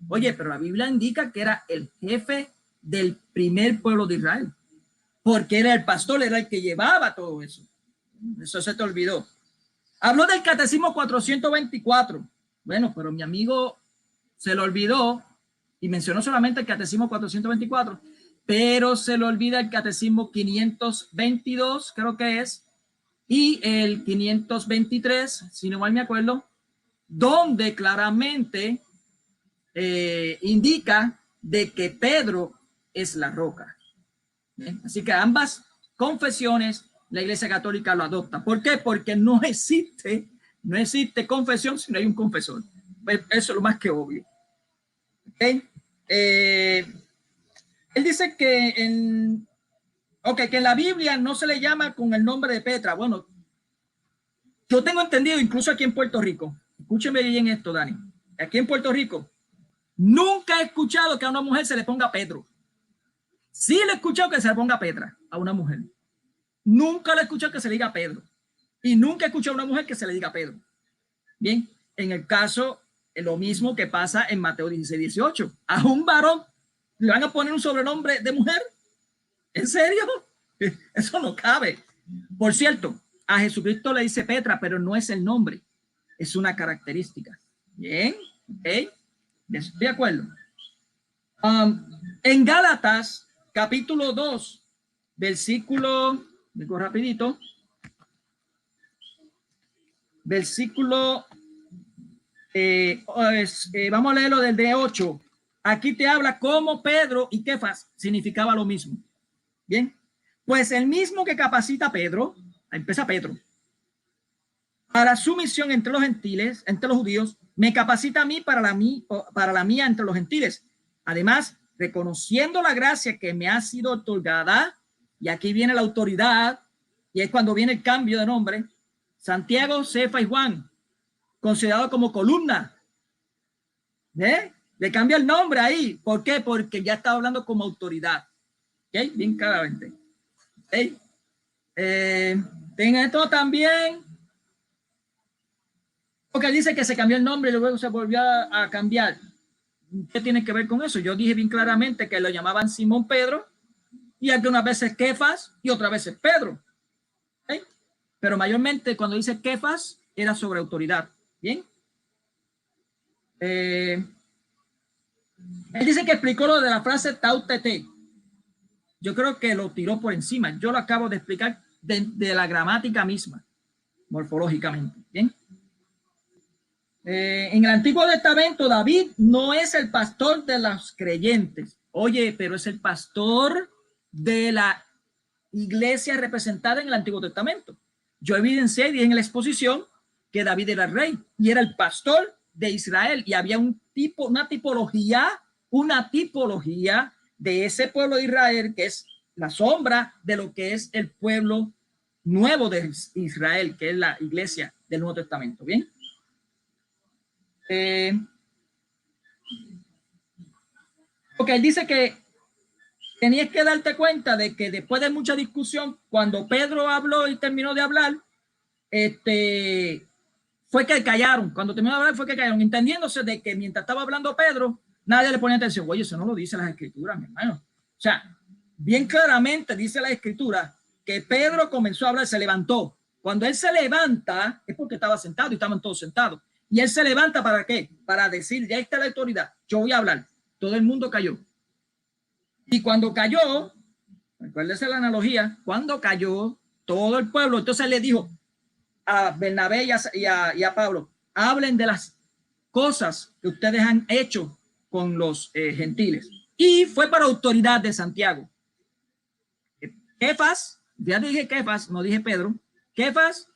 Oye, pero la Biblia indica que era el jefe del primer pueblo de Israel, porque era el pastor, era el que llevaba todo eso. Eso se te olvidó. Habló del Catecismo 424. Bueno, pero mi amigo se lo olvidó y mencionó solamente el Catecismo 424, pero se le olvida el Catecismo 522, creo que es, y el 523, si no mal me acuerdo, donde claramente indica de que Pedro es la roca. Bien, así que ambas confesiones, la Iglesia Católica lo adopta. ¿Por qué? Porque no existe confesión si no hay un confesor. Eso es lo más que obvio. ¿Okay? Él dice que en la Biblia no se le llama con el nombre de Petra. Bueno, yo tengo entendido, incluso aquí en Puerto Rico, escúcheme bien esto, Dani, aquí en Puerto Rico, nunca he escuchado que a una mujer se le ponga Pedro. Sí le he escuchado que se le ponga Petra a una mujer. Nunca le he escuchado que se le diga Pedro. Y nunca he escuchado a una mujer que se le diga Pedro. Bien, en el caso, lo mismo que pasa en Mateo 16:18. A un varón le van a poner un sobrenombre de mujer. ¿En serio? Eso no cabe. Por cierto, a Jesucristo le dice Petra, pero no es el nombre. Es una característica. Bien, ¿ok? De acuerdo. En Gálatas, capítulo 2, versículo, digo rapidito, versículo, vamos a leerlo del de 8. Aquí te habla cómo Pedro y Kefas significaba lo mismo. Bien, pues el mismo que capacita a Pedro, empieza Pedro, para su misión entre los gentiles, entre los judíos, me capacita a mí para la mía entre los gentiles. Además, reconociendo la gracia que me ha sido otorgada, y aquí viene la autoridad, y es cuando viene el cambio de nombre, Santiago, Cefa y Juan, considerado como columna. Le cambia el nombre ahí. ¿Por qué? Porque ya está hablando como autoridad. ¿Okay? Bien claramente. ¿Okay? Tenga esto también. Porque dice que se cambió el nombre y luego se volvió a cambiar. ¿Qué tiene que ver con eso? Yo dije bien claramente que lo llamaban Simón Pedro y algunas veces Kefas y otras veces Pedro. ¿Okay? Pero mayormente cuando dice Kefas era sobre autoridad. Bien. Él dice que explicó lo de la frase tau tete. Yo creo que lo tiró por encima. Yo lo acabo de explicar de la gramática misma, morfológicamente. Bien. En el Antiguo Testamento, David no es el pastor de los creyentes. Oye, pero es el pastor de la iglesia representada en el Antiguo Testamento. Yo evidencié y dije en la exposición que David era el rey y era el pastor de Israel y había una tipología de ese pueblo de Israel que es la sombra de lo que es el pueblo nuevo de Israel, que es la iglesia del Nuevo Testamento. Bien. Porque él dice que tenías que darte cuenta de que después de mucha discusión, cuando Pedro habló y terminó de hablar, fue que callaron. Cuando terminó de hablar fue que callaron, entendiéndose de que mientras estaba hablando Pedro, nadie le ponía atención. Oye, eso no lo dice las escrituras, mi hermano. O sea, bien claramente dice la escritura que Pedro comenzó a hablar, se levantó. Cuando él se levanta es porque estaba sentado y estaban todos sentados. Y él se levanta ¿para qué? Para decir, ya está la autoridad, yo voy a hablar. Todo el mundo cayó. Y cuando cayó, recuérdese la analogía, cuando cayó todo el pueblo, entonces le dijo a Bernabé y a Pablo, hablen de las cosas que ustedes han hecho con los gentiles. Y fue para autoridad de Santiago. Kefas, ya dije Kefas, no dije Pedro, Kefas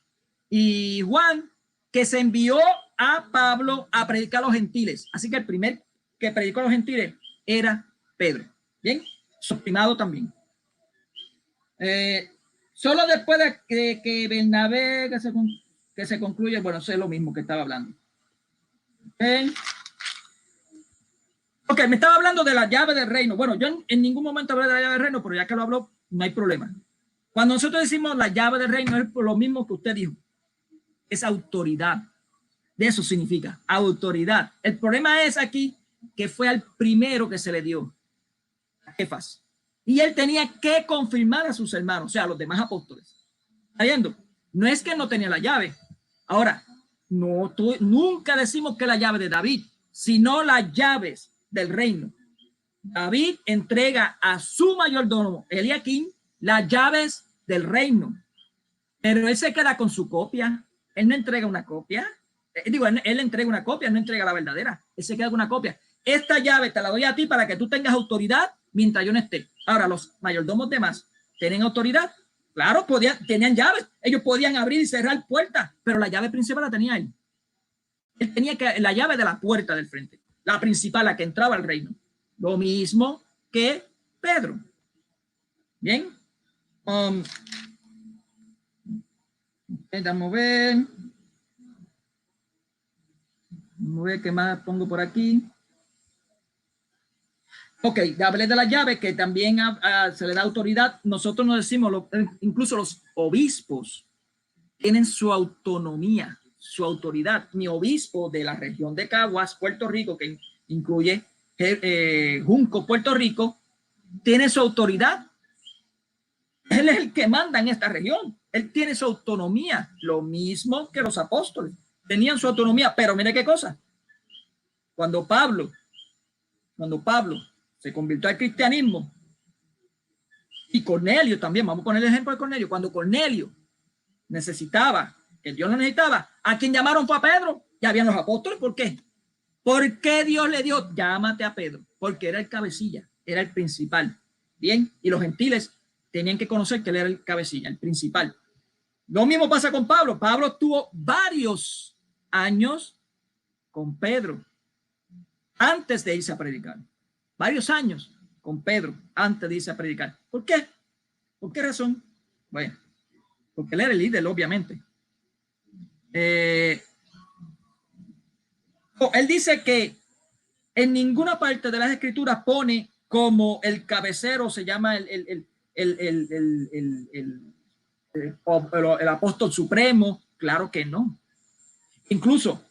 y Juan, que se envió a Pablo a predicar a los gentiles. Así que el primer que predicó a los gentiles era Pedro. Bien, subestimado también. Solo después de que Bernabé que se concluye, bueno, eso es lo mismo que estaba hablando. Ok, me estaba hablando de la llave del reino. Bueno, yo en ningún momento hablé de la llave del reino, pero ya que lo habló, no hay problema. Cuando nosotros decimos la llave del reino, es por lo mismo que usted dijo. Es autoridad. De eso significa autoridad. El problema es aquí que fue al primero que se le dio, a Kefas. Y él tenía que confirmar a sus hermanos, o sea, a los demás apóstoles. ¿Está viendo? No es que no tenía la llave. Ahora, nunca decimos que la llave de David, sino las llaves del reino. David entrega a su mayordomo, Eliaquim, las llaves del reino. Pero él se queda con su copia. Él no entrega una copia. Él entrega una copia, no entrega la verdadera. Él se queda con una copia. Esta llave te la doy a ti para que tú tengas autoridad mientras yo no esté. Ahora, los mayordomos demás tienen autoridad Claro, tenían llaves. Ellos podían abrir y cerrar puertas, pero la llave principal la tenía él. Él tenía la llave de la puerta del frente, la principal, la que entraba al reino. Lo mismo que Pedro. Bien. Vamos a ver. Vamos a ver qué más pongo por aquí. Ok, hablé de la llave, que también se le da autoridad. Nosotros nos decimos, incluso los obispos tienen su autonomía, su autoridad. Mi obispo de la región de Caguas, Puerto Rico, que incluye Junco, Puerto Rico, tiene su autoridad. Él es el que manda en esta región. Él tiene su autonomía, lo mismo que los apóstoles. Tenían su autonomía, pero mire qué cosa. Cuando Pablo se convirtió al cristianismo, y Cornelio también, vamos a poner el ejemplo de Cornelio, cuando Cornelio necesitaba, que Dios lo necesitaba, ¿a quien llamaron fue a Pedro? Ya habían los apóstoles. ¿Por qué? ¿Por qué Dios le dio? Llámate a Pedro, porque era el cabecilla, era el principal. Bien, y los gentiles tenían que conocer que él era el cabecilla, el principal. Lo mismo pasa con Pablo. Pablo tuvo varios años con Pedro antes de irse a predicar. Varios años con Pedro antes de irse a predicar. ¿Por qué? ¿Por qué razón? Bueno, porque él era el líder, obviamente. Él dice que en ninguna parte de las escrituras pone como el cabecero, se llama el apóstol supremo. Claro que no. Incluso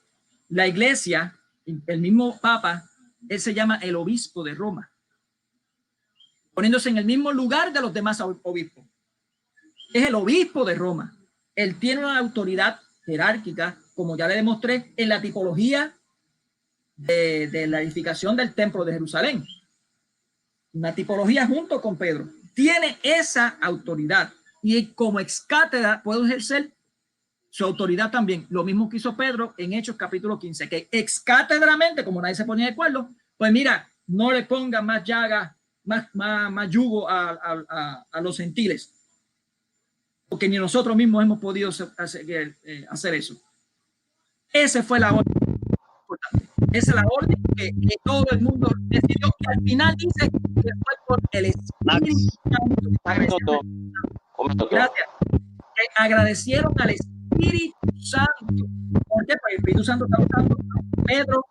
la iglesia, el mismo papa, él se llama el obispo de Roma, poniéndose en el mismo lugar de los demás obispos. Es el obispo de Roma. Él tiene una autoridad jerárquica, como ya le demostré en la tipología de la edificación del templo de Jerusalén. Una tipología junto con Pedro. Tiene esa autoridad, y como ex cátedra puede ejercer su autoridad también. Lo mismo que hizo Pedro en Hechos capítulo 15, que ex cátedramente, como nadie se ponía de acuerdo, pues mira, no le pongan más llaga, más yugo a los gentiles, porque ni nosotros mismos hemos podido hacer eso. Esa fue la orden importante. Esa es la orden que todo el mundo decidió, y al final dice que fue por el Espíritu Santo. Gracias. Que agradecieron al Espíritu Santo. ¿Por qué? Porque el Espíritu Santo está usando a Pedro,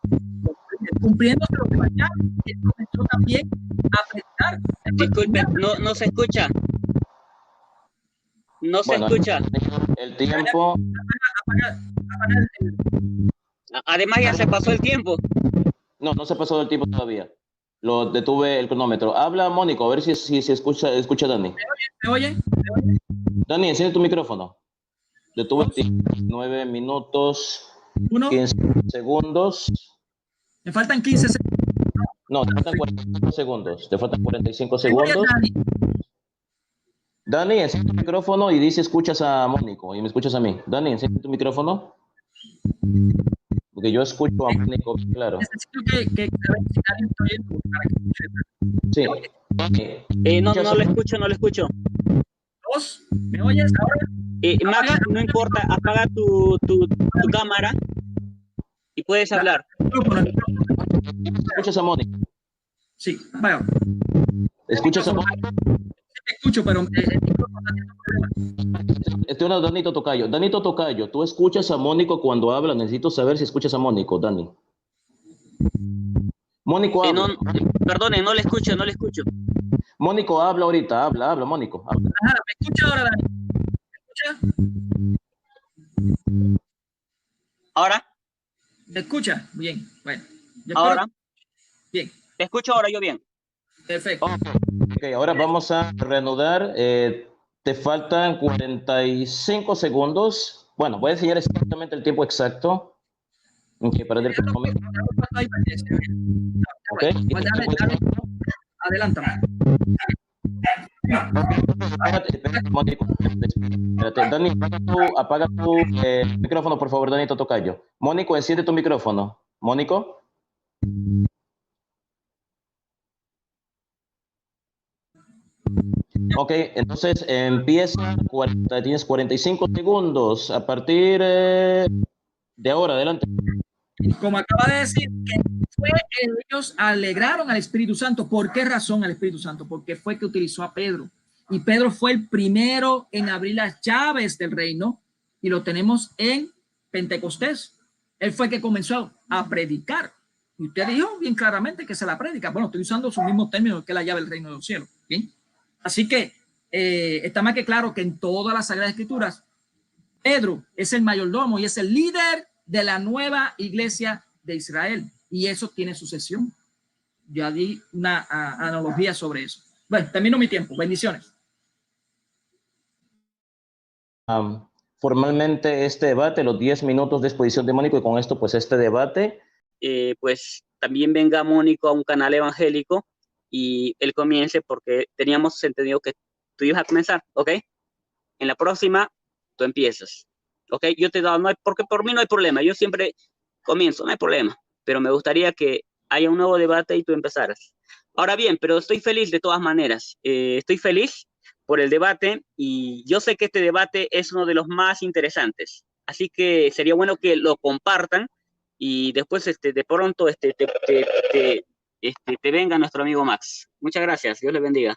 cumpliéndose lo que vaya, y comenzó también a prestar. Disculpe, no se escucha. No se escucha. El tiempo. Además, ya se pasó el tiempo. No se pasó el tiempo todavía. Lo detuve el cronómetro. Habla Mónico, a ver si escucha Dani. ¿Me oye? Dani, enciende tu micrófono. Detuve el tiempo. 9 minutos, 15 segundos. Me faltan 15 segundos. No, te faltan 45 segundos. Te faltan 45 segundos. Dani, enciende tu micrófono y dice escuchas a Mónico y me escuchas a mí. Dani, enciende tu micrófono. Porque yo escucho a Mónico, claro. Necesito que sí. No lo escucho. ¿Dos? ¿Me oyes ahora? Max, no importa, apaga tu cámara y puedes hablar. ¿Escuchas a Mónico? Sí, bueno. ¿Escuchas a Mónico? Te escucho, pero Estoy hablando de Danito Tocayo. Danito Tocayo, ¿tú escuchas a Mónico cuando habla? Necesito saber si escuchas a Mónico, Dani. Mónico habla. Perdone, no le escucho. Mónico habla ahorita, habla, Mónico. Habla. Ajá, ¿me escucha ahora, Dani? ¿Me escucha? ¿Ahora? ¿Me escucha? Bien, bueno. ¿Ahora? Bien. Te escucho ahora yo bien. Perfecto. Ok, ahora vamos a reanudar. Te faltan 45 segundos. Bueno, voy a enseñar exactamente el tiempo exacto. Okay, para el cronómetro. Okay. Adelante. Dani, apaga tu micrófono, por favor, Danito Tocayo. Mónico, enciende tu micrófono. Mónico. Ok, entonces empieza, tienes 45 segundos a partir de ahora, adelante. Como acaba de decir, que ellos alegraron al Espíritu Santo. ¿Por qué razón al Espíritu Santo? Porque fue que utilizó a Pedro. Y Pedro fue el primero en abrir las llaves del reino, y lo tenemos en Pentecostés. Él fue que comenzó a predicar. Y usted dijo bien claramente que se la predica. Bueno, estoy usando sus mismos términos que la llave del reino de los cielos. ¿Bien? Así que está más que claro que en todas las Sagradas Escrituras, Pedro es el mayordomo y es el líder de la nueva iglesia de Israel. Y eso tiene sucesión. Ya di una analogía sobre eso. Bueno, termino mi tiempo. Bendiciones. Formalmente este debate, los 10 minutos de exposición de Mónico, y con esto pues este debate. Pues también venga Mónico a un canal evangélico y él comience, porque teníamos entendido que tú ibas a comenzar, ¿ok? En la próxima tú empiezas, ¿ok? Yo te he dado, porque por mí no hay problema, yo siempre comienzo, no hay problema, pero me gustaría que haya un nuevo debate y tú empezaras. Ahora bien, pero estoy feliz de todas maneras, estoy feliz por el debate, y yo sé que este debate es uno de los más interesantes, así que sería bueno que lo compartan, y después de pronto te venga nuestro amigo Max. Muchas gracias, Dios le bendiga.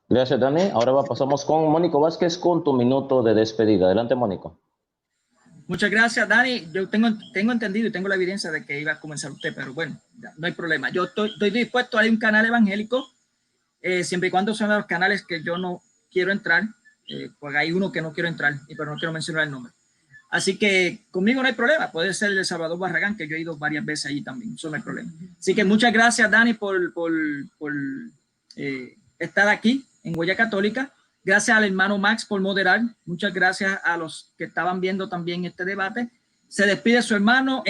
Gracias, Dani. Ahora pasamos con Mónico Vázquez con tu minuto de despedida. Adelante, Mónico. Muchas gracias, Dani. Yo tengo entendido y tengo la evidencia de que iba a comenzar usted, pero bueno, no hay problema. Yo estoy dispuesto a ir a un canal evangélico, siempre y cuando sean los canales que yo no quiero entrar, pues hay uno que no quiero entrar, pero no quiero mencionar el nombre. Así que conmigo no hay problema. Puede ser el de Salvador Barragán, que yo he ido varias veces allí también. Eso no hay problema. Así que muchas gracias, Dani, por estar aquí en Huella Católica. Gracias al hermano Max por moderar. Muchas gracias a los que estaban viendo también este debate. Se despide su hermano.